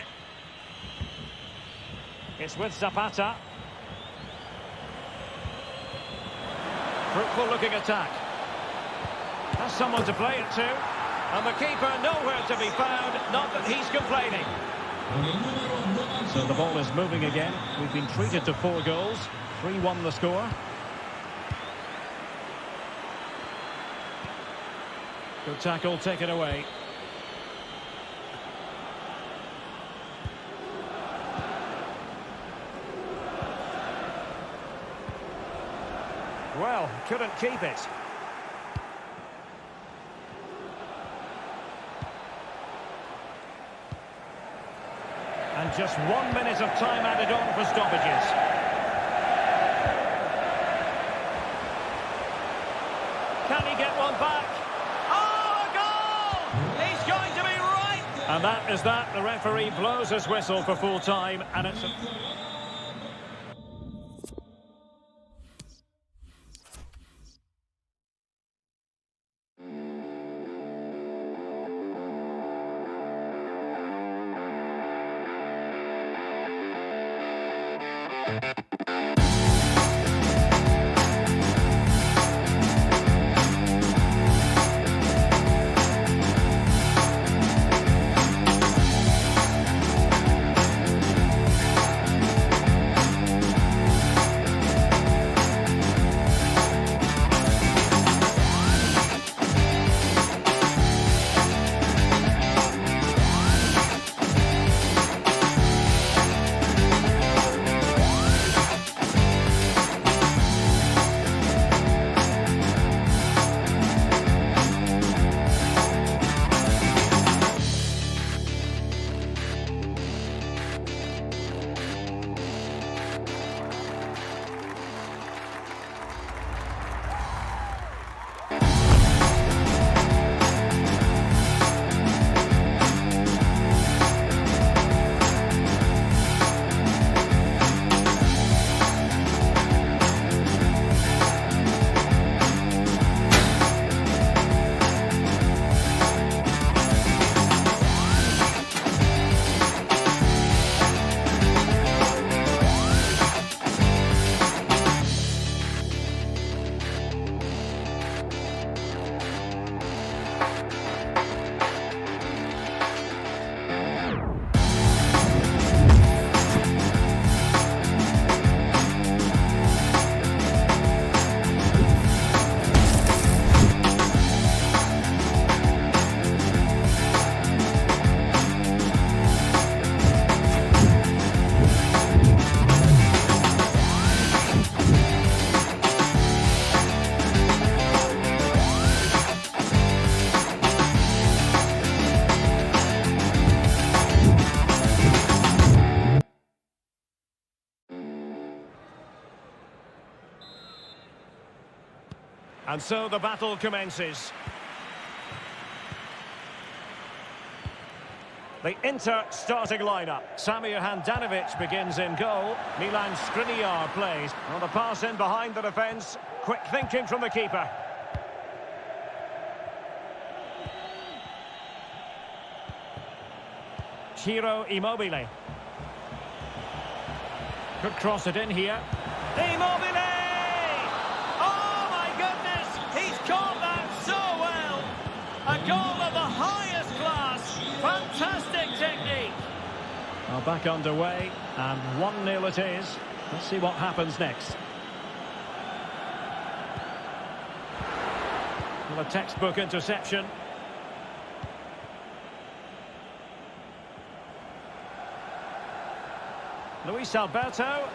It's with Zapata. Fruitful looking attack. Has someone to play it to. And the keeper nowhere to be found. Not that he's complaining. So the ball is moving again. We've been treated to 4 goals. 3-1 the score. Good tackle, take it away. Well, couldn't keep it. And just 1 minute of time added on for stoppages. Can he get one back? Oh, a goal! He's going to be right! And that is that. The referee blows his whistle for full time, and it's... And so the battle commences. The Inter starting lineup. Samir Handanovic begins in goal. Milan Skriniar plays. On the pass in behind the defence. Quick thinking from the keeper. Ciro Immobile. Could cross it in here. Immobile! Oh my goodness! He's caught that so well! A goal of the highest class! Fantastic technique! Well, back underway, and 1-0 it is. Let's see what happens next. Well, a textbook interception. Luis Alberto.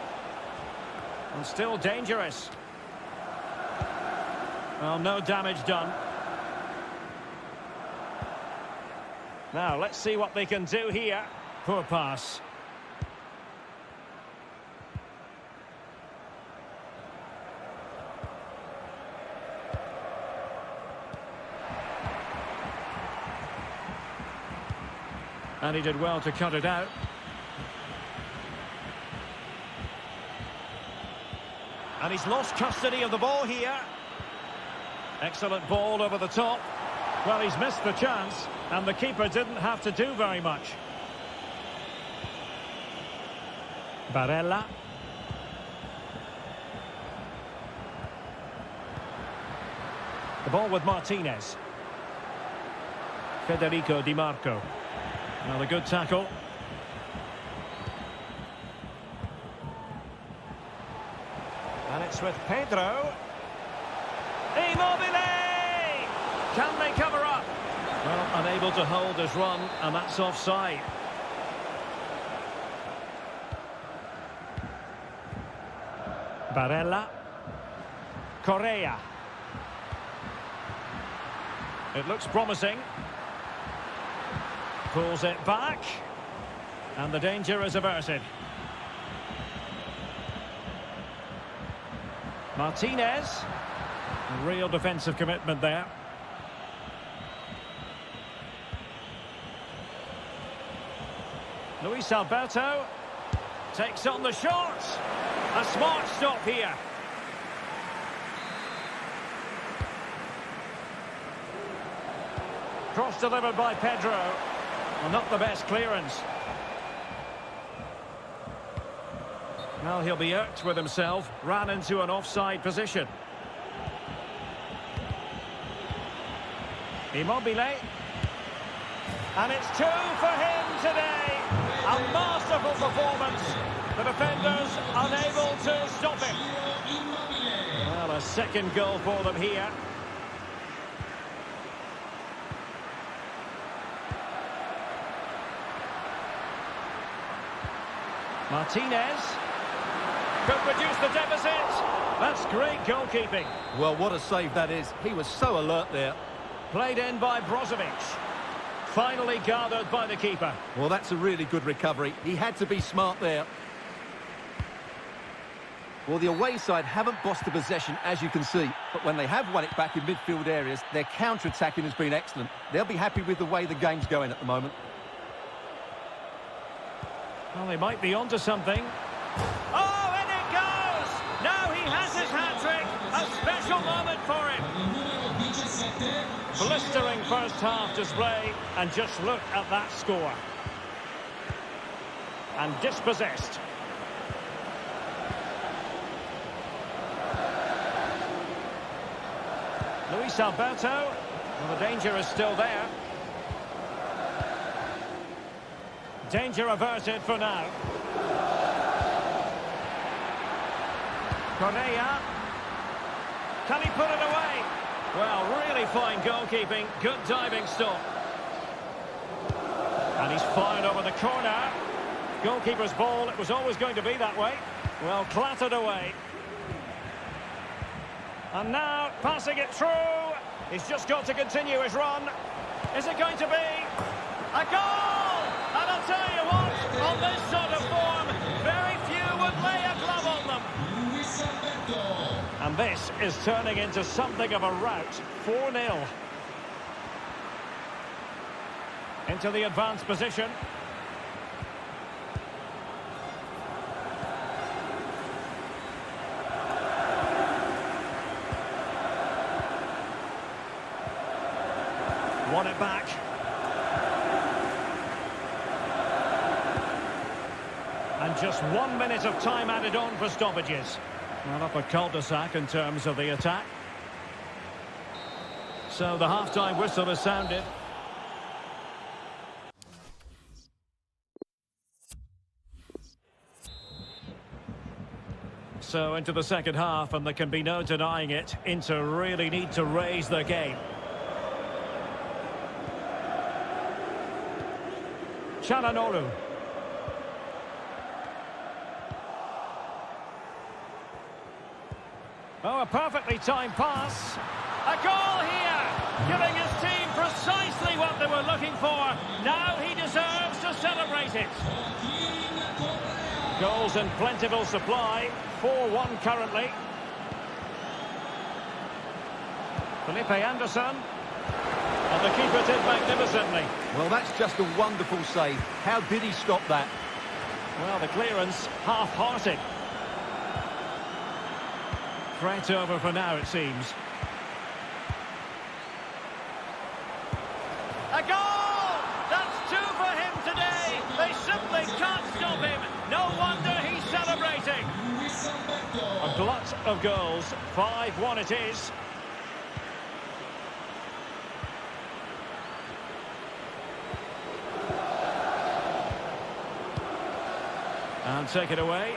And still dangerous. Well, no damage done. Now, let's see what they can do here. Poor pass. And he did well to cut it out. And he's lost custody of the ball here. Excellent ball over the top. Well, he's missed the chance, and the keeper didn't have to do very much. Barella. The ball with Martinez. Federico Di Marco. Another good tackle. And it's with Pedro. Immobile! Can they cover up? Well, unable to hold his run, and that's offside. Barella. Correa. It looks promising. Pulls it back. And the danger is averted. Martinez. A real defensive commitment there. Luis Alberto takes on the shot. A smart stop here. Cross delivered by Pedro. Well, not the best clearance. Well, he'll be irked with himself. Ran into an offside position. Immobile. And it's 2 for him today. A masterful performance. The defenders unable to stop him. Well, a second goal for them here. Martinez could reduce the deficit. That's great goalkeeping. Well, what a save that is. He was so alert there. Played in by Brozovic. Finally gathered by the keeper. Well, that's a really good recovery. He had to be smart there. Well, the away side haven't bossed the possession, as you can see. But when they have won it back in midfield areas, their counter-attacking has been excellent. They'll be happy with the way the game's going at the moment. Well, they might be onto something. Oh, and it goes! Now he has his hat-trick. A special moment for him. Blistering first-half display, and just look at that score. And dispossessed. Luis Alberto. Well, the danger is still there. Danger averted for now. Correa. Can he put it away? Well, really fine goalkeeping. Good diving stop. And he's fired over the corner. Goalkeeper's ball. It was always going to be that way. Well, clattered away. And now, passing it through. He's just got to continue his run. Is it going to be a goal? And I'll tell you what, on this sort of form, very few would lay a glove on them. And this is turning into something of a rout. 4-0. Into the advanced position. Won it back. And just 1 minute of time added on for stoppages. Well, up a cul-de-sac in terms of the attack. So the half-time whistle has sounded. So into the second half, and there can be no denying it. Inter really need to raise their game. Çalhanoğlu. Oh, a perfectly timed pass. A goal here, giving his team precisely what they were looking for. Now he deserves to celebrate it. Goals in plentiful supply. 4-1 currently. Felipe Anderson. And the keeper did magnificently. Well, that's just a wonderful save. How did he stop that? Well, the clearance half-hearted. Threat over for now, it seems. A goal! That's 2 for him today. They simply can't stop him. No wonder he's celebrating. A glut of goals. 5-1 it is. And take it away.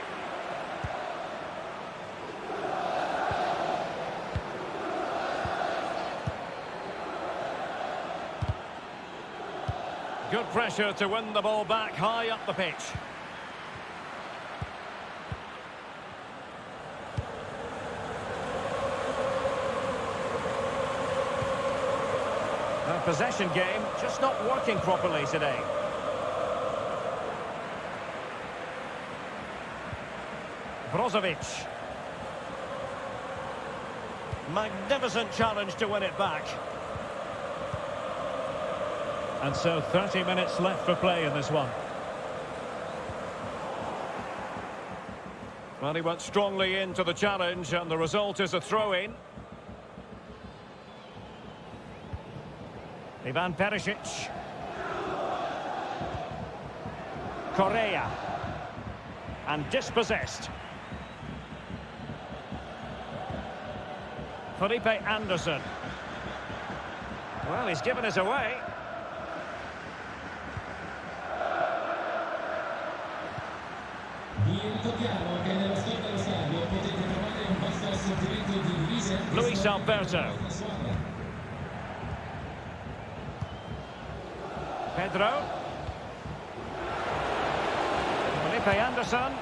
Good pressure to win the ball back high up the pitch. A possession game just not working properly today. Brozovic. Magnificent challenge to win it back. And so 30 minutes left for play in this one. Well, he went strongly into the challenge, and the result is a throw-in. Ivan Perisic. Correa. And dispossessed. Felipe Anderson. Well, he's given it away. Luis Alberto. Pedro. Felipe Anderson.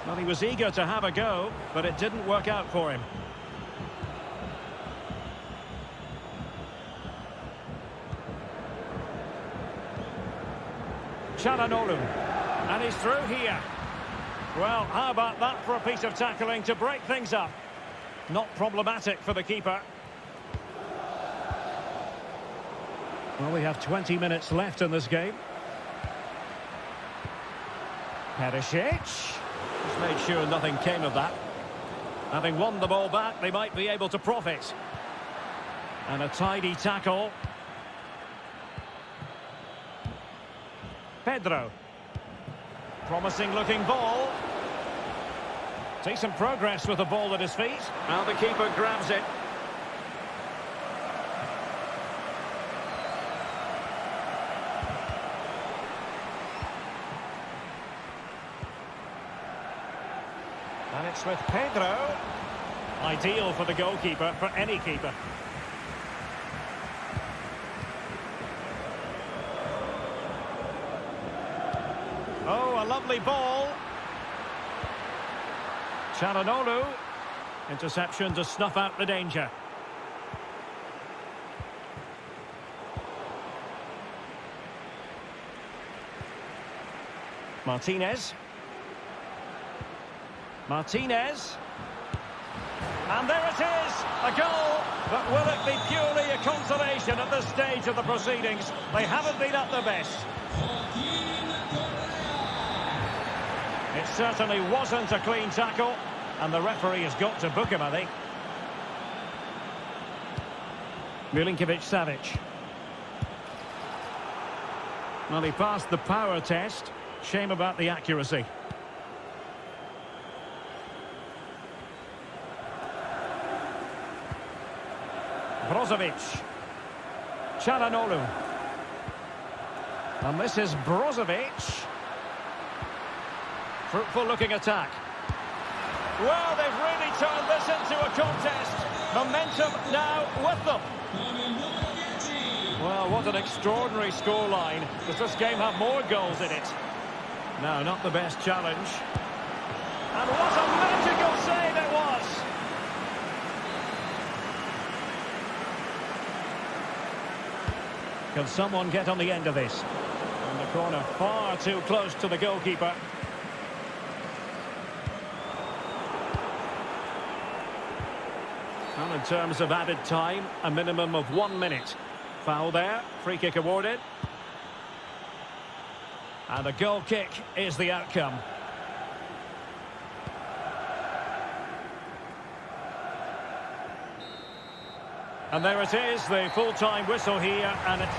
Well, he was eager to have a go, but it didn't work out for him. Çalhanoğlu. And he's through here. Well, how about that for a piece of tackling to break things up? Not problematic for the keeper. Well, we have 20 minutes left in this game. Perisic. Just made sure nothing came of that. Having won the ball back, they might be able to profit. And a tidy tackle. Pedro. Promising looking ball. Decent progress with the ball at his feet. Now the keeper grabs it. And it's with Pedro. Ideal for the goalkeeper, for any keeper. Oh, a lovely ball. Çalhanoğlu. Interception to snuff out the danger. Martinez. Martinez. And there it is, a goal. But will it be purely a consolation at this stage of the proceedings? They haven't been at their best. It certainly wasn't a clean tackle, and the referee has got to book him, I think. Milinkovic-Savic. Well, he passed the power test. Shame about the accuracy. Brozovic. Çalhanoğlu. And this is Brozovic. Fruitful looking attack. Well, they've really turned this into a contest. Momentum now with them. Well, what an extraordinary scoreline. Does this game have more goals in it? No, not the best challenge. And what a magical save it was! Can someone get on the end of this? And the corner far too close to the goalkeeper. Well, in terms of added time, a minimum of 1 minute. Foul there, free kick awarded. And a goal kick is the outcome. And there it is, the full-time whistle here, and it's...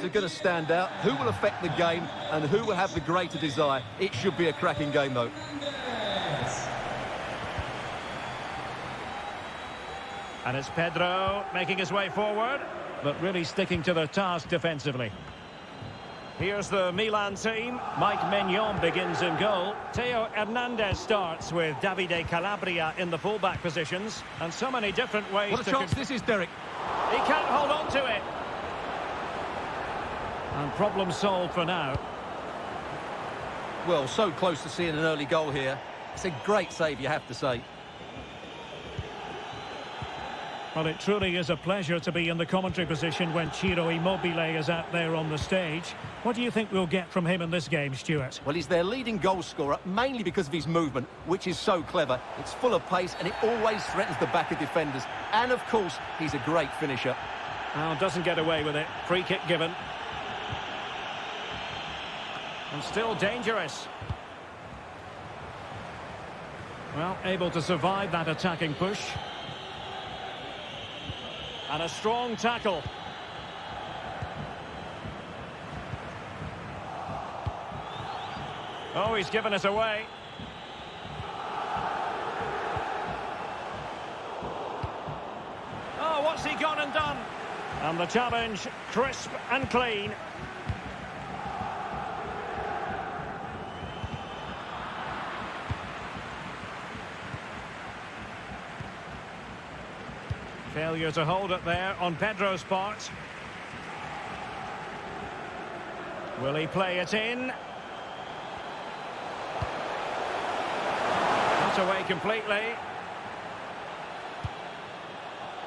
Are going to stand out, who will affect the game and who will have the greater desire. It should be a cracking game though. And it's Pedro making his way forward, but really sticking to the task defensively. Here's the Milan team. Mike Maignan begins in goal. Theo Hernandez starts with Davide Calabria in the fullback positions. And so many different ways What a chance this is, Derek. He can't hold on to it. And problem solved for now. Well, so close to seeing an early goal here. It's a great save, you have to say. Well, it truly is a pleasure to be in the commentary position when Ciro Immobile is out there on the stage. What do you think we'll get from him in this game, Stuart? Well, he's their leading goal scorer, mainly because of his movement, which is so clever. It's full of pace and it always threatens the back of defenders. And, of course, he's a great finisher. Well, doesn't get away with it. Free kick given. And still dangerous. Well, able to survive that attacking push. And a strong tackle. Oh, he's given us away. Oh, what's he gone and done? And the challenge, crisp and clean. Failure to hold it there on Pedro's part. Will he play it in? Not away completely.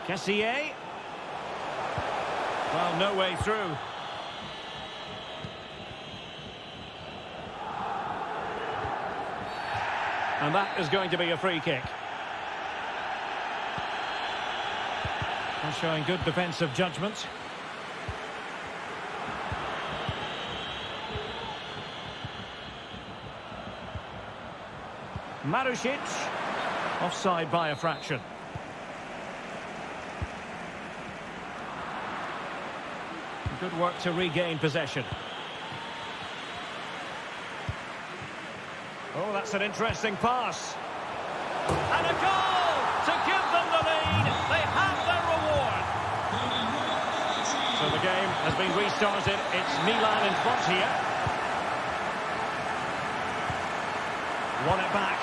Cassier. Well, no way through. And that is going to be a free kick. And showing good defensive judgment. Marusic. Offside by a fraction. Good work to regain possession. Oh, that's an interesting pass. And a goal to give them the lead. They have their reward. So the game has been restarted. It's Milan in front here. Won it back.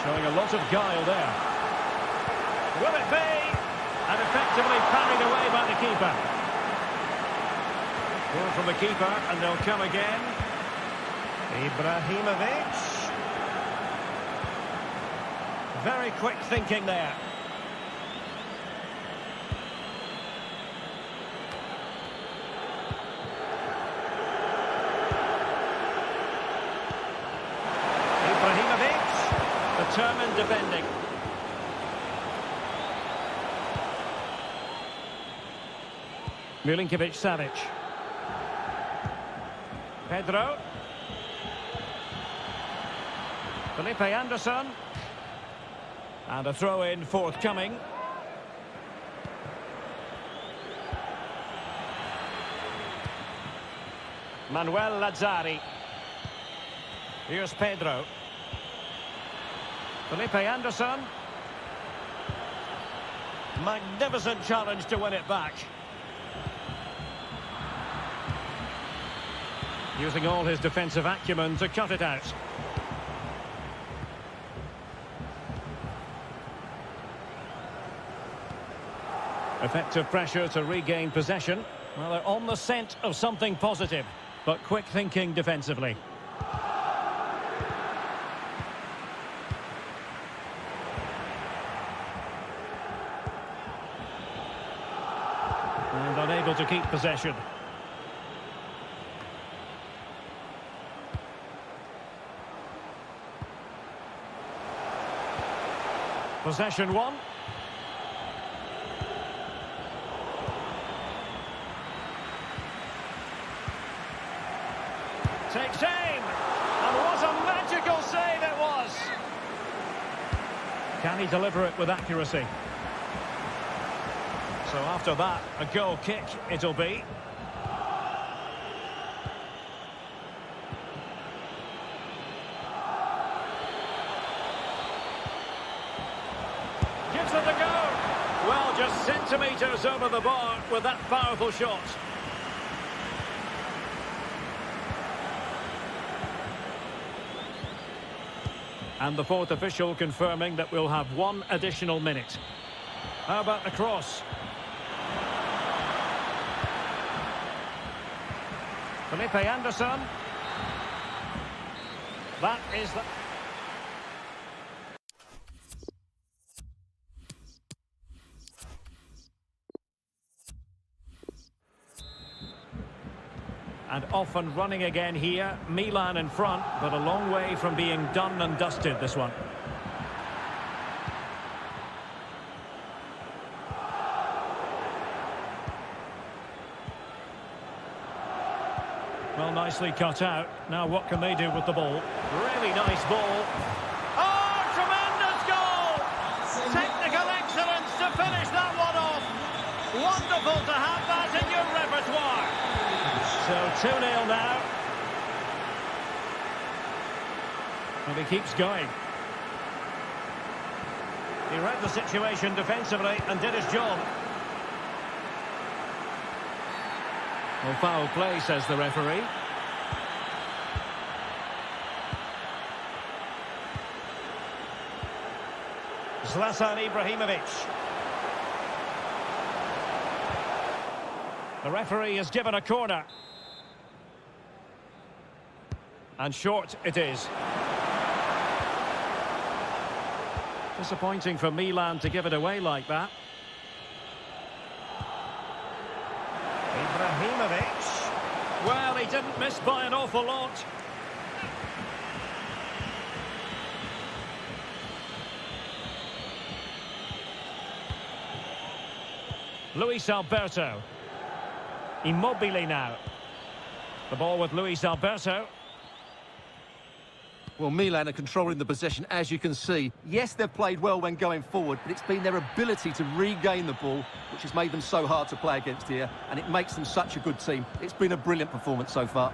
Showing a lot of guile there. Will it be? And effectively parried away by the keeper. Ball from the keeper, and they'll come again. Ibrahimovic. Very quick thinking there. Ibrahimovic, determined defending. Milinkovic-Savic. Pedro. Felipe Anderson. And a throw-in forthcoming. Manuel Lazzari. Here's Pedro. Felipe Anderson. Magnificent challenge to win it back. Using all his defensive acumen to cut it out. Effective pressure to regain possession. Well, they're on the scent of something positive, but quick thinking defensively. And unable to keep possession. Possession one. Takes aim. And what a magical save it was. Can he deliver it with accuracy? So after that, a goal kick it'll be. Gives it a go. Well, just centimetres over the bar with that powerful shot. And the fourth official confirming that we'll have one additional minute. How about the cross? Felipe Anderson. That is the... And off and running again here. Milan in front, but a long way from being done and dusted, this one. Well, nicely cut out. Now what can they do with the ball? Really nice ball. Oh, tremendous goal! Technical excellence to finish that one off. Wonderful to have that in your repertoire. So 2-0 now. And he keeps going. He read the situation defensively and did his job. Well, foul play, says the referee. Zlatan Ibrahimovic. The referee has given a corner. And short it is. Disappointing for Milan to give it away like that. Ibrahimovic. Well, he didn't miss by an awful lot. Luis Alberto. Immobile now. The ball with Luis Alberto. Well, Milan are controlling the possession, as you can see. Yes, they've played well when going forward, but it's been their ability to regain the ball which has made them so hard to play against here, and it makes them such a good team. It's been a brilliant performance so far.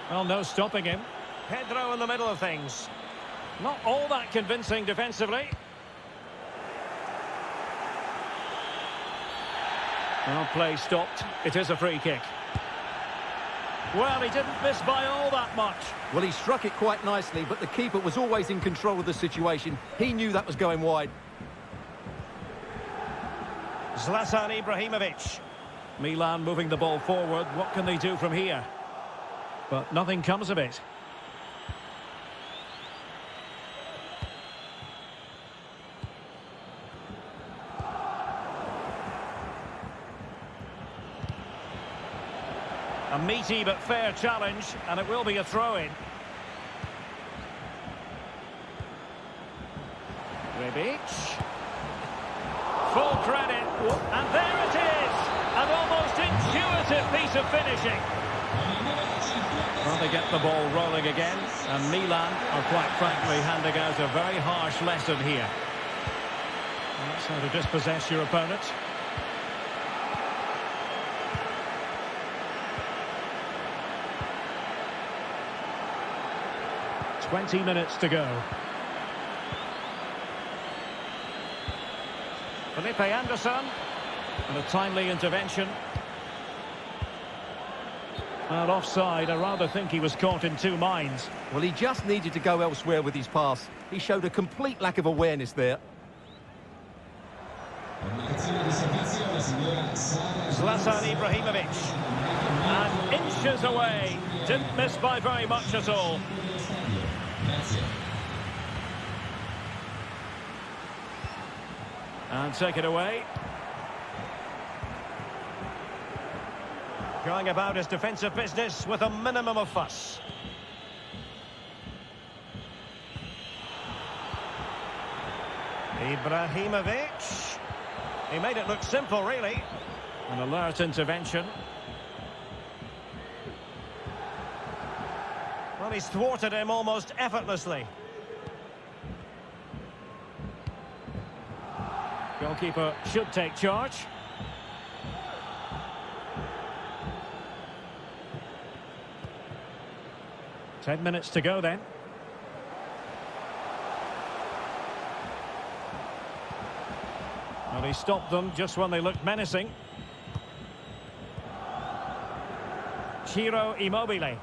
Well, no stopping him. Pedro in the middle of things. Not all that convincing defensively. Well, play stopped. It is a free kick. Well, he didn't miss by all that much. Well, he struck it quite nicely, but the keeper was always in control of the situation. He knew that was going wide. Zlatan Ibrahimovic. Milan moving the ball forward. What can they do from here? But nothing comes of it. A meaty but fair challenge, and it will be a throw-in. Rebic. Full credit, and there it is! An almost intuitive piece of finishing. Well, they get the ball rolling again, and Milan are quite frankly handing out a very harsh lesson here. That's how to dispossess your opponent. "20 minutes to go. Felipe Anderson, and a timely intervention. Well, offside. I rather think he was caught in two minds. Well, he just needed to go elsewhere with his pass. He showed a complete lack of awareness there. Zlatan Ibrahimovic. And inches away. Didn't miss by very much at all. And take it away. Going about his defensive business with a minimum of fuss. Ibrahimovic. He made it look simple, really. An alert intervention. Well, he's thwarted him almost effortlessly. Goalkeeper should take charge. Ten minutes to go then. Well, he stopped them just when they looked menacing. Ciro Immobile.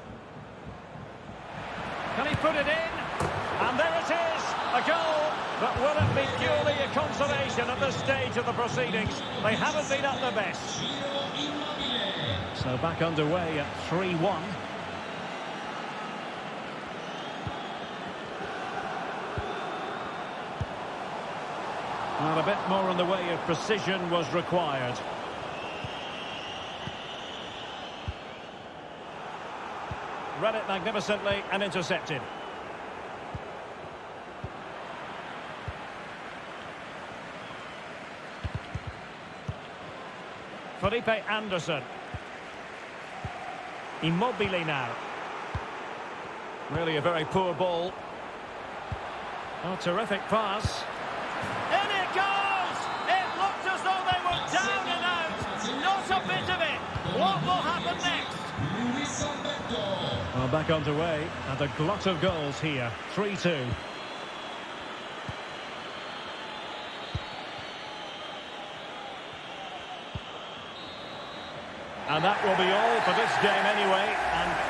Can he put it in? And there it is, a goal. But will it be purely a consolation at this stage of the proceedings? They haven't been at their best. So back underway at 3-1. And a bit more in the way of precision was required. Read it magnificently and intercepted. Felipe Anderson. Immobile now. Really a very poor ball. Oh, terrific pass. In it goes! It looked as though they were down and out. Not a bit of it. What will happen next? Well, back underway, and a glut of goals here. 3-2. And that will be all for this game anyway. And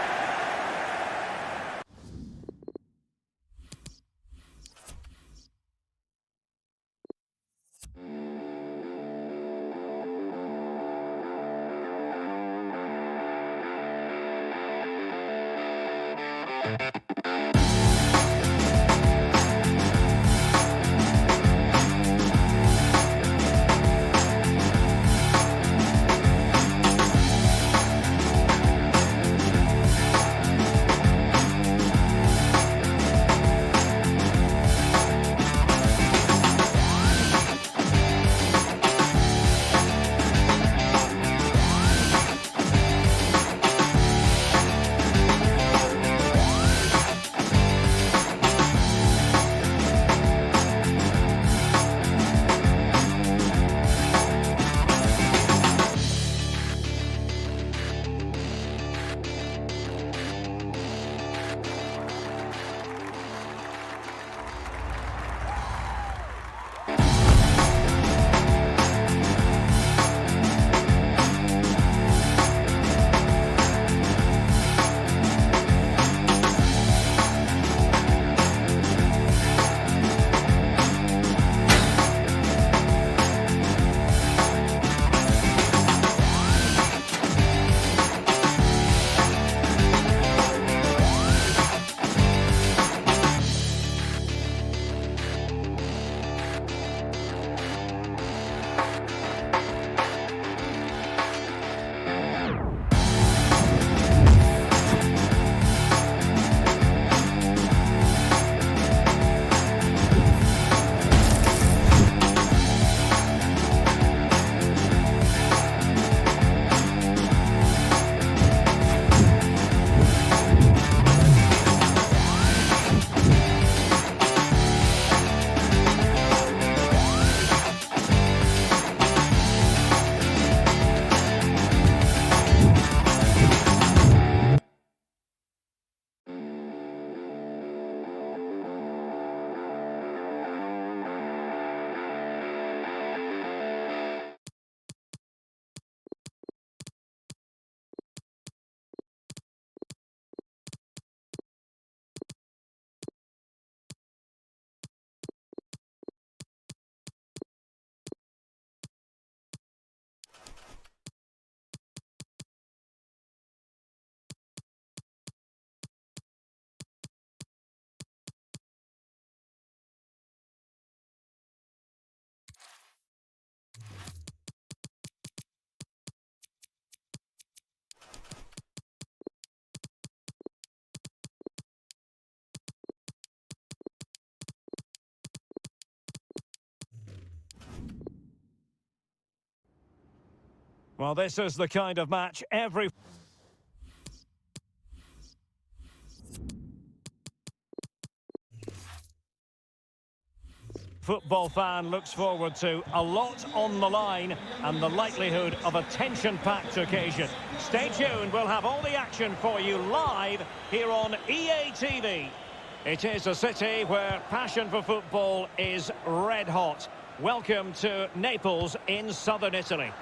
well, this is the kind of match every football fan looks forward to. A lot on the line and the likelihood of a tension-packed occasion. Stay tuned, we'll have all the action for you live here on EA TV. It is a city where passion for football is red hot. Welcome to Naples in southern Italy.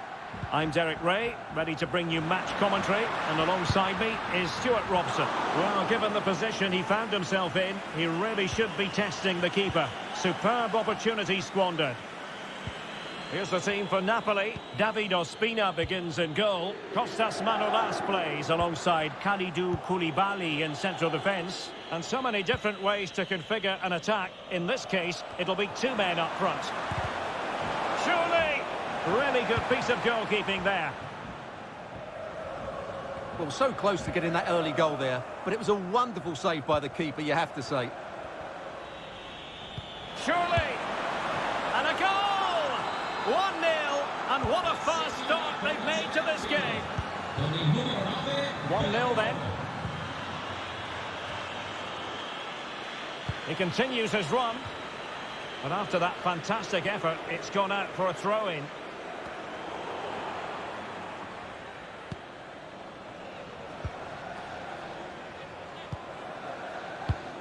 I'm Derek Ray, ready to bring you match commentary, and alongside me is Stuart Robson. Well, given the position he found himself in, he really should be testing the keeper. Superb opportunity squandered. Here's the team for Napoli. David Ospina begins in goal. Kostas Manolas plays alongside Kalidou Koulibaly in central defence. And so many different ways to configure an attack. In this case, it'll be two men up front. Surely! Really good piece of goalkeeping there. Well, so close to getting that early goal there, but it was a wonderful save by the keeper, you have to say. Surely! And a goal! 1-0, And what a fast start they've made to this game. 1-0 then. He continues his run. But after that fantastic effort, it's gone out for a throw-in.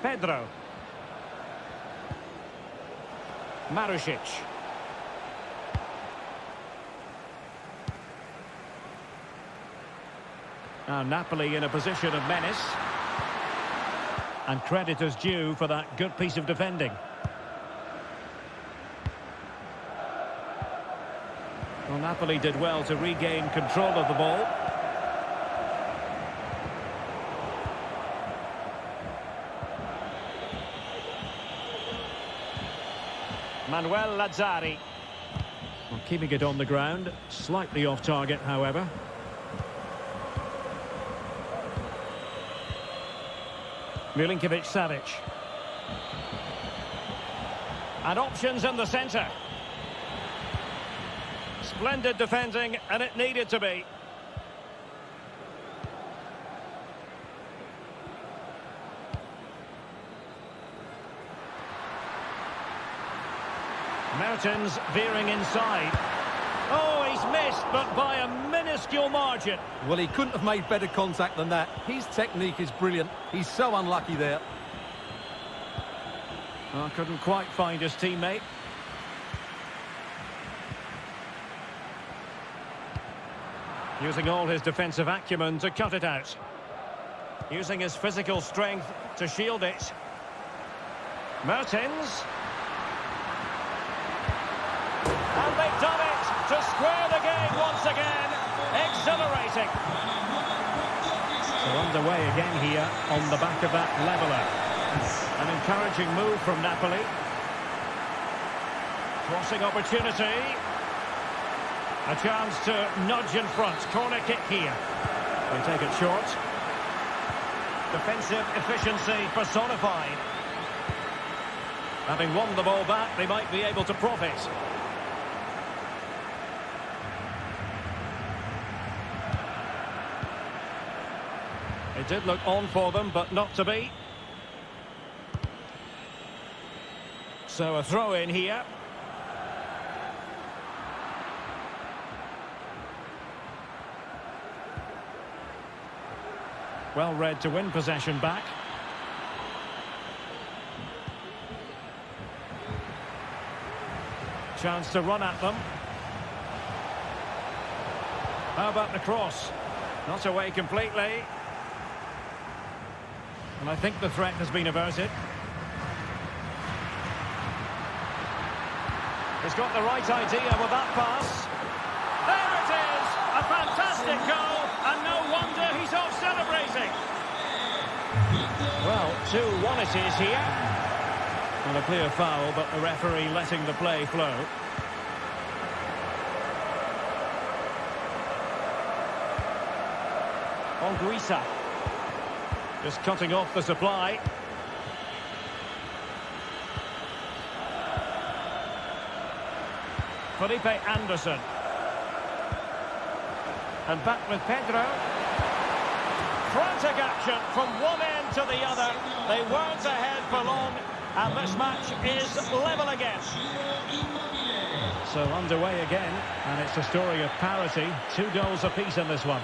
Pedro. Marusic. Now Napoli in a position of menace. And credit is due for that good piece of defending. Well, Napoli did well to regain control of the ball. Manuel Lazzari. Well, keeping it on the ground, slightly off target, however. Milinkovic-Savic. And options in the centre. Splendid defending, and it needed to be. Mertens veering inside. Oh, he's missed, but by a minuscule margin. Well, he couldn't have made better contact than that. His technique is brilliant. He's so unlucky there. Oh, couldn't quite find his teammate. Using all his defensive acumen to cut it out. Using his physical strength to shield it. Mertens. And they've done it to square the game once again. Exhilarating. So underway again here on the back of that leveller. An encouraging move from Napoli. Crossing opportunity. A chance to nudge in front. Corner kick here. They take it short. Defensive efficiency personified. Having won the ball back, they might be able to profit. It did look on for them, but not to be. So a throw in here. Well read to win possession back. Chance to run at them. How about the cross? Not away completely. And I think the threat has been averted. He's got the right idea with that pass. There it is! A fantastic goal, and no wonder he's off celebrating. Well, 2-1 it is here. Well, a clear foul, but the referee letting the play flow. Onguisa. Just cutting off the supply. Felipe Anderson. And back with Pedro. Frantic action from one end to the other. They weren't ahead for long, and this match is level again. So underway again, and it's a story of parity. 2 goals apiece in this one.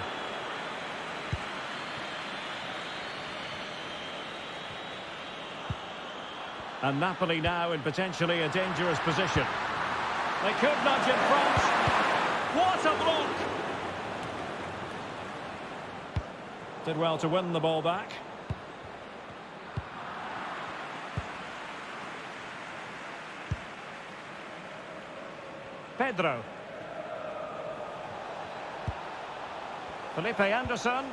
And Napoli now in potentially a dangerous position. They could nudge in front. What a block! Did well to win the ball back. Pedro. Felipe Anderson.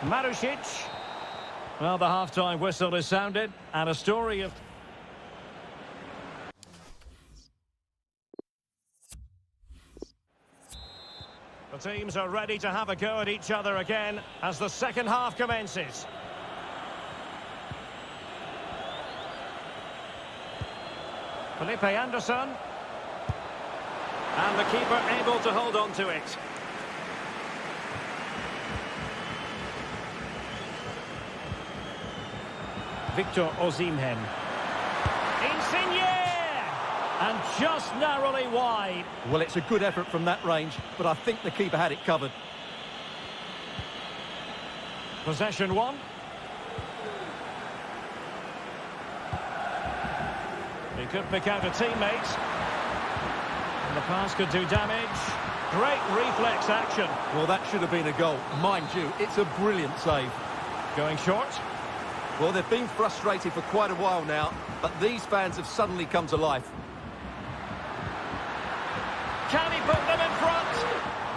Marusic. Well, the half-time whistle is sounded, and a story of... The teams are ready to have a go at each other again as the second half commences. Felipe Anderson. And the keeper able to hold on to it. Victor Osimhen. Insigne! And just narrowly wide. Well, it's a good effort from that range, but I think the keeper had it covered. Possession one. He could pick out a teammate. And the pass could do damage. Great reflex action. Well, that should have been a goal. Mind you, it's a brilliant save. Going short. Well, they've been frustrated for quite a while now, but these fans have suddenly come to life. Can he put them in front?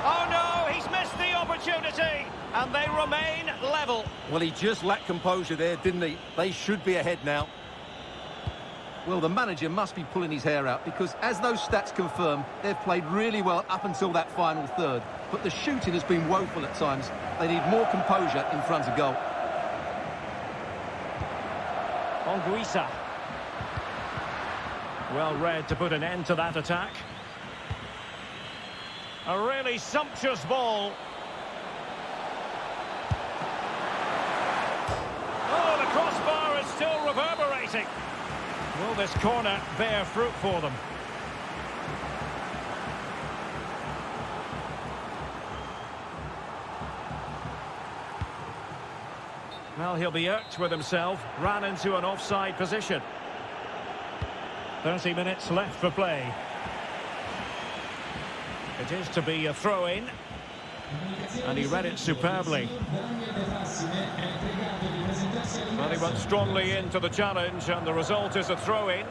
Oh no, he's missed the opportunity. And they remain level. Well, he just lacked composure there, didn't he? They should be ahead now. Well, the manager must be pulling his hair out because, as those stats confirm, they've played really well up until that final third. But the shooting has been woeful at times. They need more composure in front of goal. Anguissa. Well read to put an end to that attack. A really sumptuous ball. Oh, the crossbar is still reverberating. Will this corner bear fruit for them? Well, he'll be irked with himself. Ran into an offside position. 30 minutes left for play. It is to be a throw-in. And he read it superbly. Well, he went strongly into the challenge, and the result is a throw-in.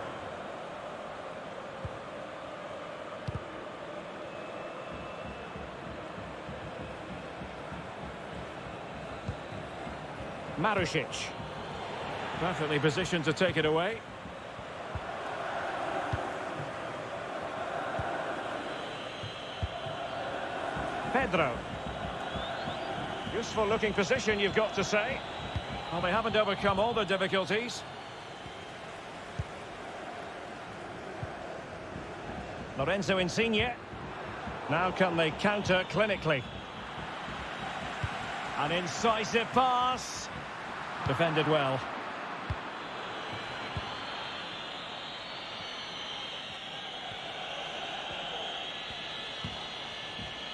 Marusic. Perfectly positioned to take it away. Pedro. Useful looking position, you've got to say. Well, they haven't overcome all the difficulties. Lorenzo Insigne. Now can they counter clinically? An incisive pass. Defended well.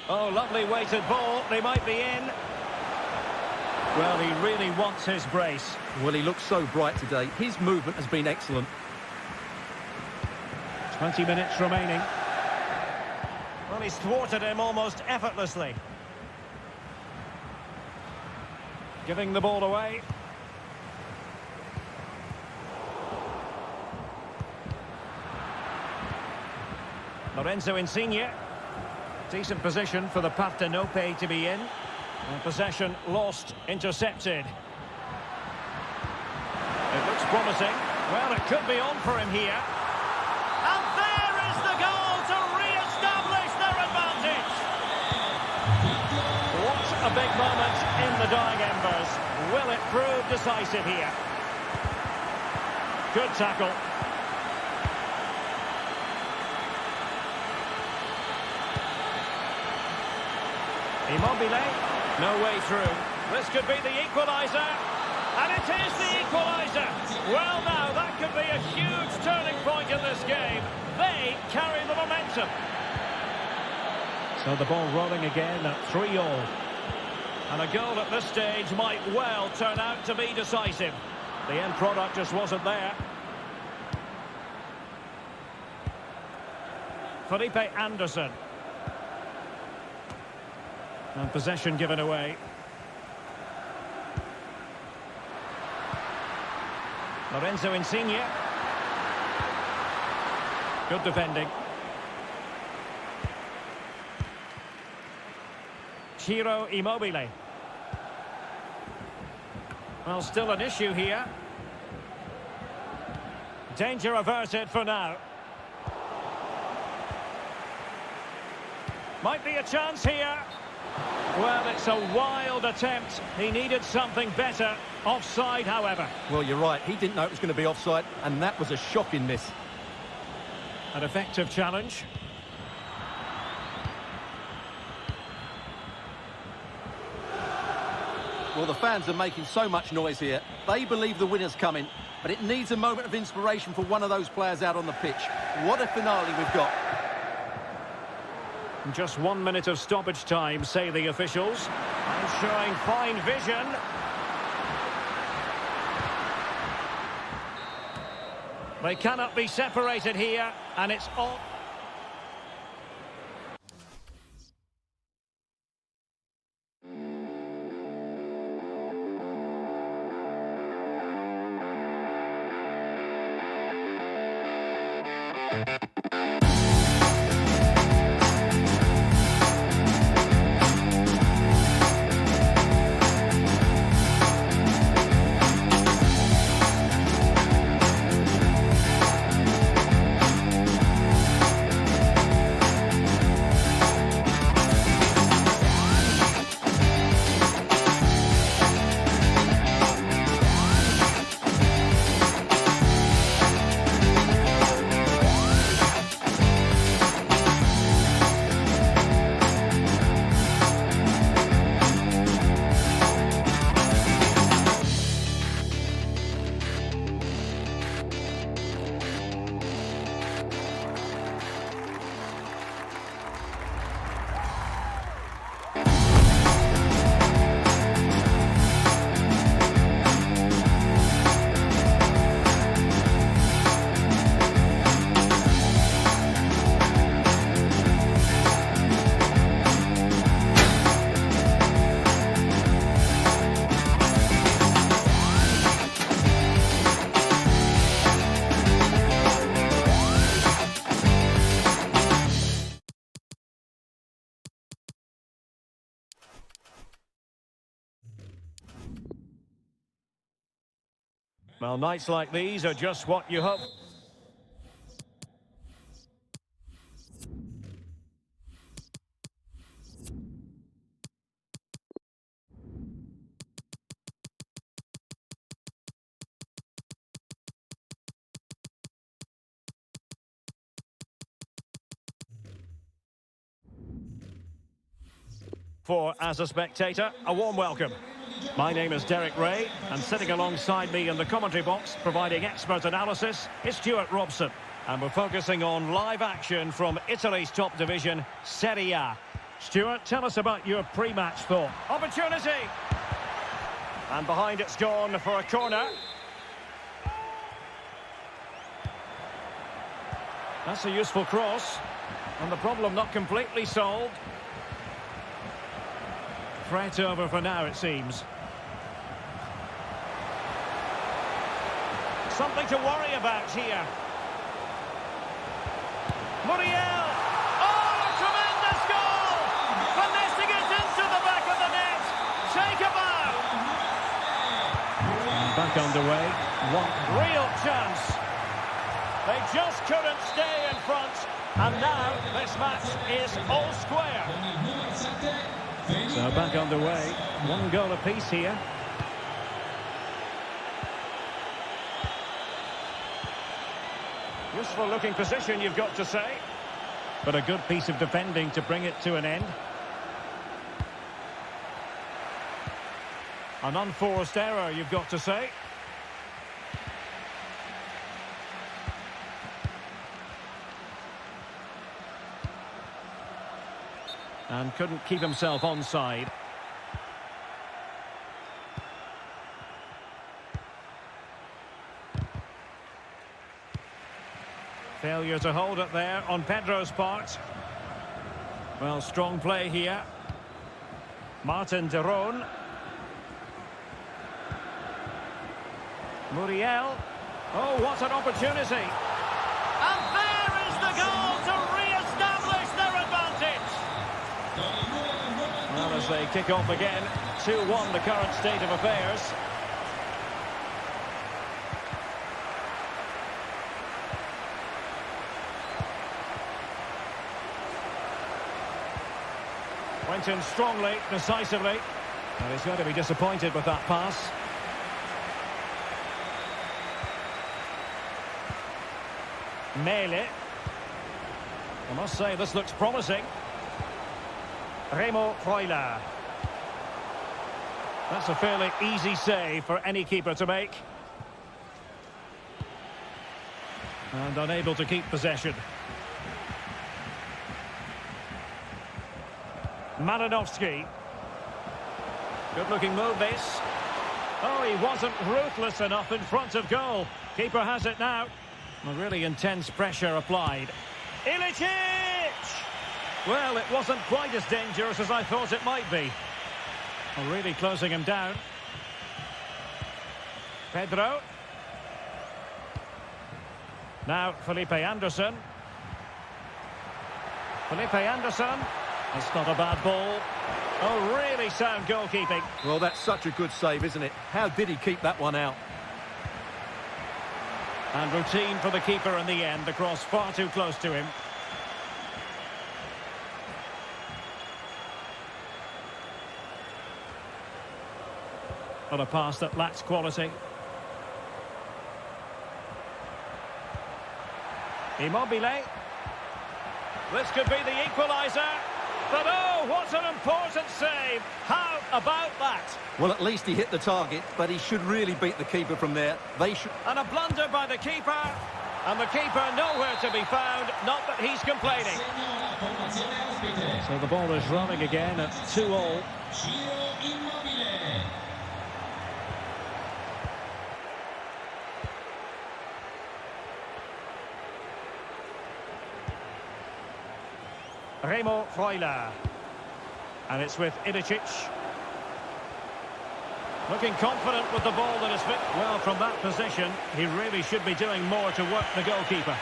Oh, lovely weighted ball. They might be in. Well, he really wants his brace. Well, he looks so bright today. His movement has been excellent. 20 minutes remaining. Well, he's thwarted him almost effortlessly. Giving the ball away. Lorenzo Insigne. Decent position for the Partenope to be in. And possession lost, intercepted. It looks promising. Well, it could be on for him here. And there is the goal to re-establish their advantage. What a big moment in the dying embers. Will it prove decisive here? Good tackle. Immobile, no way through. This could be the equaliser. And it is the equaliser. Well, now, that could be a huge turning point in this game. They carry the momentum. So the ball rolling again at 3-3. And a goal at this stage might well turn out to be decisive. The end product just wasn't there. Felipe Anderson. And possession given away. Lorenzo Insigne. Good defending. Ciro Immobile. Well, still an issue here. Danger averted for now. Might be a chance here. Well, it's a wild attempt. He needed something better. Offside, however. Well, you're right. He didn't know it was going to be offside, and that was a shocking miss. An effective challenge. Well, the fans are making so much noise here. They believe the winner's coming, but it needs a moment of inspiration for one of those players out on the pitch. What a finale we've got. Just 1 minute of stoppage time, say the officials. And showing fine vision. They cannot be separated here, and it's all... Well, nights like these are just what you hope. For, as a spectator, a warm welcome. My name is Derek Ray, and sitting alongside me in the commentary box, providing expert analysis, is Stuart Robson. And we're focusing on live action from Italy's top division, Serie A. Stuart, tell us about your pre-match thought. Opportunity! And behind it's gone for a corner. That's a useful cross. And the problem not completely solved. Threat over for now, it seems. Something to worry about here. Muriel! Oh, a tremendous goal! Finessing it into the back of the net. Take a bow! Back underway. One real chance. They just couldn't stay in front. And now this match is all square. So back underway, 1 goal apiece here. Useful looking position, you've got to say. But a good piece of defending to bring it to an end. An unforced error, you've got to say. And couldn't keep himself onside. Failure to hold it there on Pedro's part. Well, strong play here. Martin de Roon. Muriel. Oh, what an opportunity. And there is the goal to re-establish their advantage. Well, as they kick off again, 2-1 the current state of affairs. Went in strongly, decisively. And he's going to be disappointed with that pass. Mele. I must say, this looks promising. Remo Freuler. That's a fairly easy save for any keeper to make. And unable to keep possession. Malinovsky. Good-looking move, this. Oh, he wasn't ruthless enough in front of goal. Keeper has it now. A really intense pressure applied. Ilicic! Well, it wasn't quite as dangerous as I thought it might be. Well, really closing him down. Pedro. Now, Felipe Anderson. Felipe Anderson. That's not a bad ball. Oh, really sound goalkeeping. Well, that's such a good save, isn't it? How did he keep that one out? And routine for the keeper in the end. The cross far too close to him. Not a pass that lacks quality. Immobile. This could be the equaliser. But oh, what an important save. How about that? Well, at least he hit the target, but he should really beat the keeper from there. They should... And a blunder by the keeper. And the keeper nowhere to be found. Not that he's complaining. So the ball is running again at 2-2. Remo Freuler. And it's with Ilicic. Looking confident with the ball that is fit. Well, from that position, he really should be doing more to work the goalkeeper.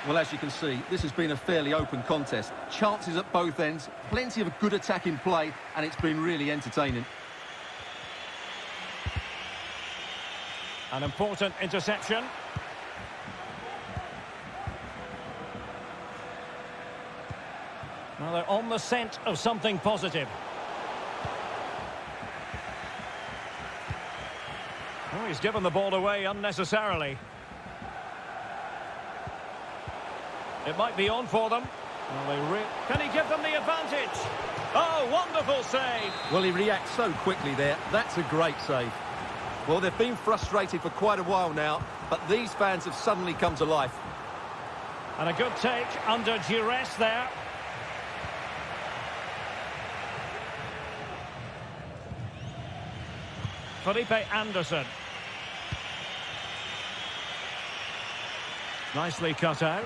Well, as you can see, this has been a fairly open contest. Chances at both ends, plenty of good attacking play, and it's been really entertaining. An important interception. Well, they're on the scent of something positive. Oh, he's given the ball away unnecessarily. It might be on for them. Well, can he give them the advantage? Oh, wonderful save. Well, he reacts so quickly there. That's a great save. Well, they've been frustrated for quite a while now, but these fans have suddenly come to life. And a good take under duress there. Felipe Anderson. Nicely cut out.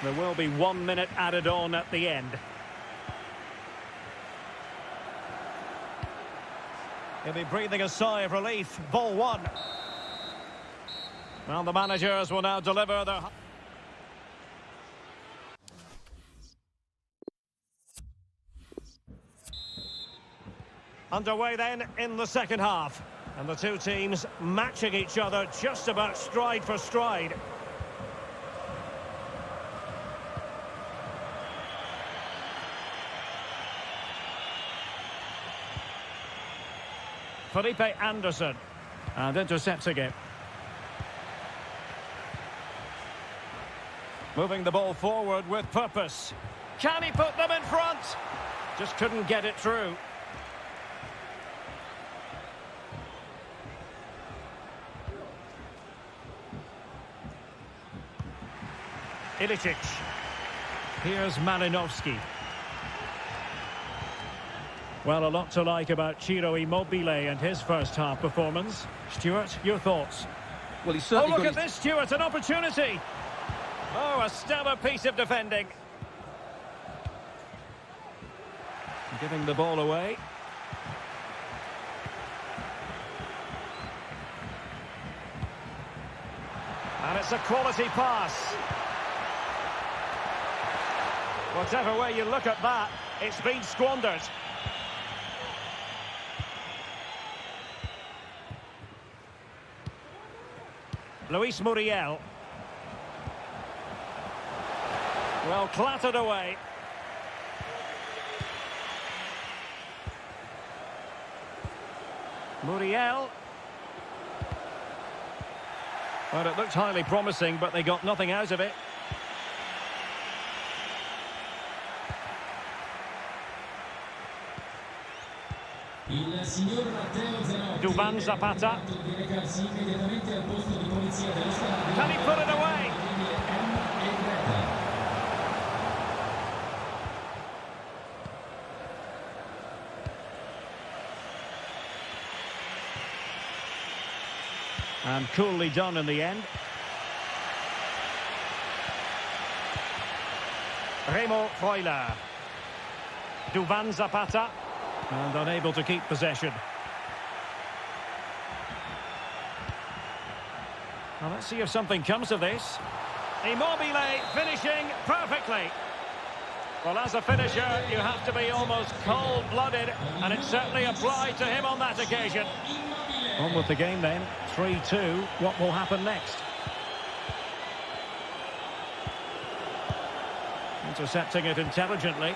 There will be 1 minute added on at the end. He'll be breathing a sigh of relief. Ball one. Well, the managers will now deliver their... Underway then in the second half. And the two teams matching each other just about stride for stride. Felipe Anderson. And intercepting it. Moving the ball forward with purpose. Can he put them in front? Just couldn't get it through. Ilicic. Here's Malinovsky. Well, a lot to like about Ciro Immobile and his first half performance. Stuart, your thoughts? Well, he's certainly look at this, Stuart, an opportunity. Oh, a stellar piece of defending. Giving the ball away. And it's a quality pass. Whatever way you look at that, it's been squandered. Luis Muriel. Well, clattered away. Muriel. Well, it looked highly promising, but they got nothing out of it. Il signor Matteo Zanotti, Duvan Zapata. di recarsi immediatamente al posto di polizia dello stadio. Can he put it away? M e Greta. And coolly done in the end. Remo Freuler. Duvan Zapata. And unable to keep possession. Well, let's see if something comes of this. Immobile finishing perfectly. Well, as a finisher, you have to be almost cold-blooded, and it certainly applied to him on that occasion. On with the game then, 3-2. What will happen next? Intercepting it intelligently.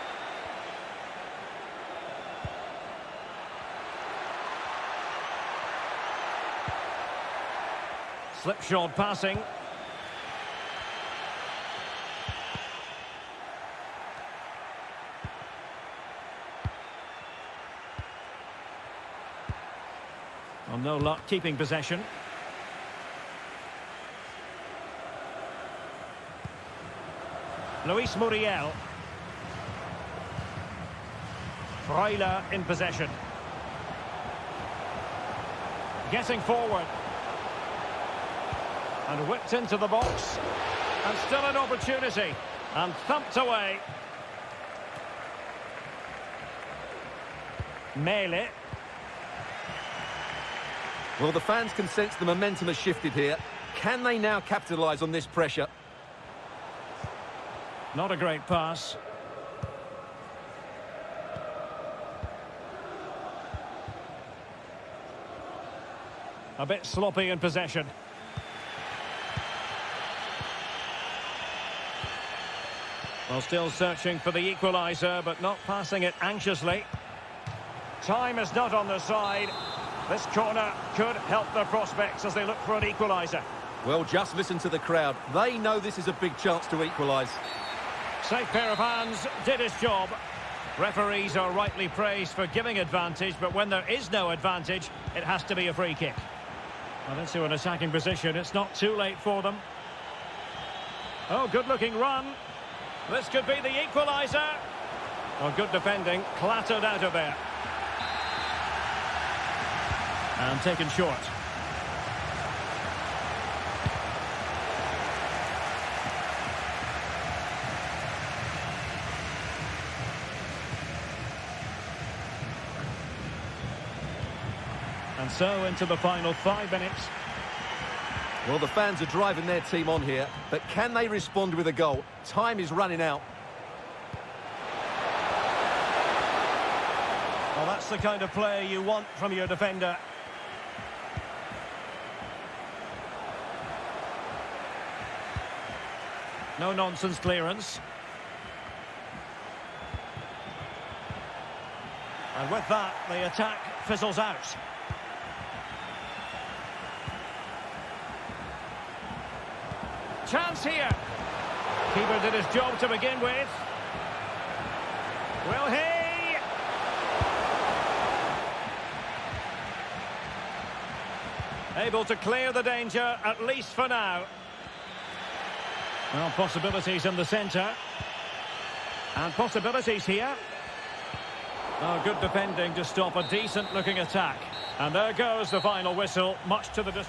Slipshod passing. Well, no luck keeping possession. Luis Muriel. Freuler in possession. Getting forward. And whipped into the box. And still an opportunity. And thumped away. Mele. Well, the fans can sense the momentum has shifted here. Can they now capitalise on this pressure? Not a great pass. A bit sloppy in possession. Well, still searching for the equaliser, but not passing it anxiously. Time is not on their side. This corner could help their prospects as they look for an equaliser. Well, just listen to the crowd. They know this is a big chance to equalise. Safe pair of hands, did his job. Referees are rightly praised for giving advantage, but when there is no advantage, it has to be a free kick. Well, into an attacking position, it's not too late for them. Oh, good-looking run. This could be the equaliser. Well, good defending, clattered out of there. And taken short. And so into the final 5 minutes. Well, the fans are driving their team on here, but can they respond with a goal? Time is running out. Well, that's the kind of play you want from your defender. No-nonsense clearance. And with that, the attack fizzles out. Chance here. Keeper did his job to begin with. Will he? Able to clear the danger, at least for now. Well, possibilities in the centre. And possibilities here. Oh, good defending to stop a decent-looking attack. And there goes the final whistle, much to the...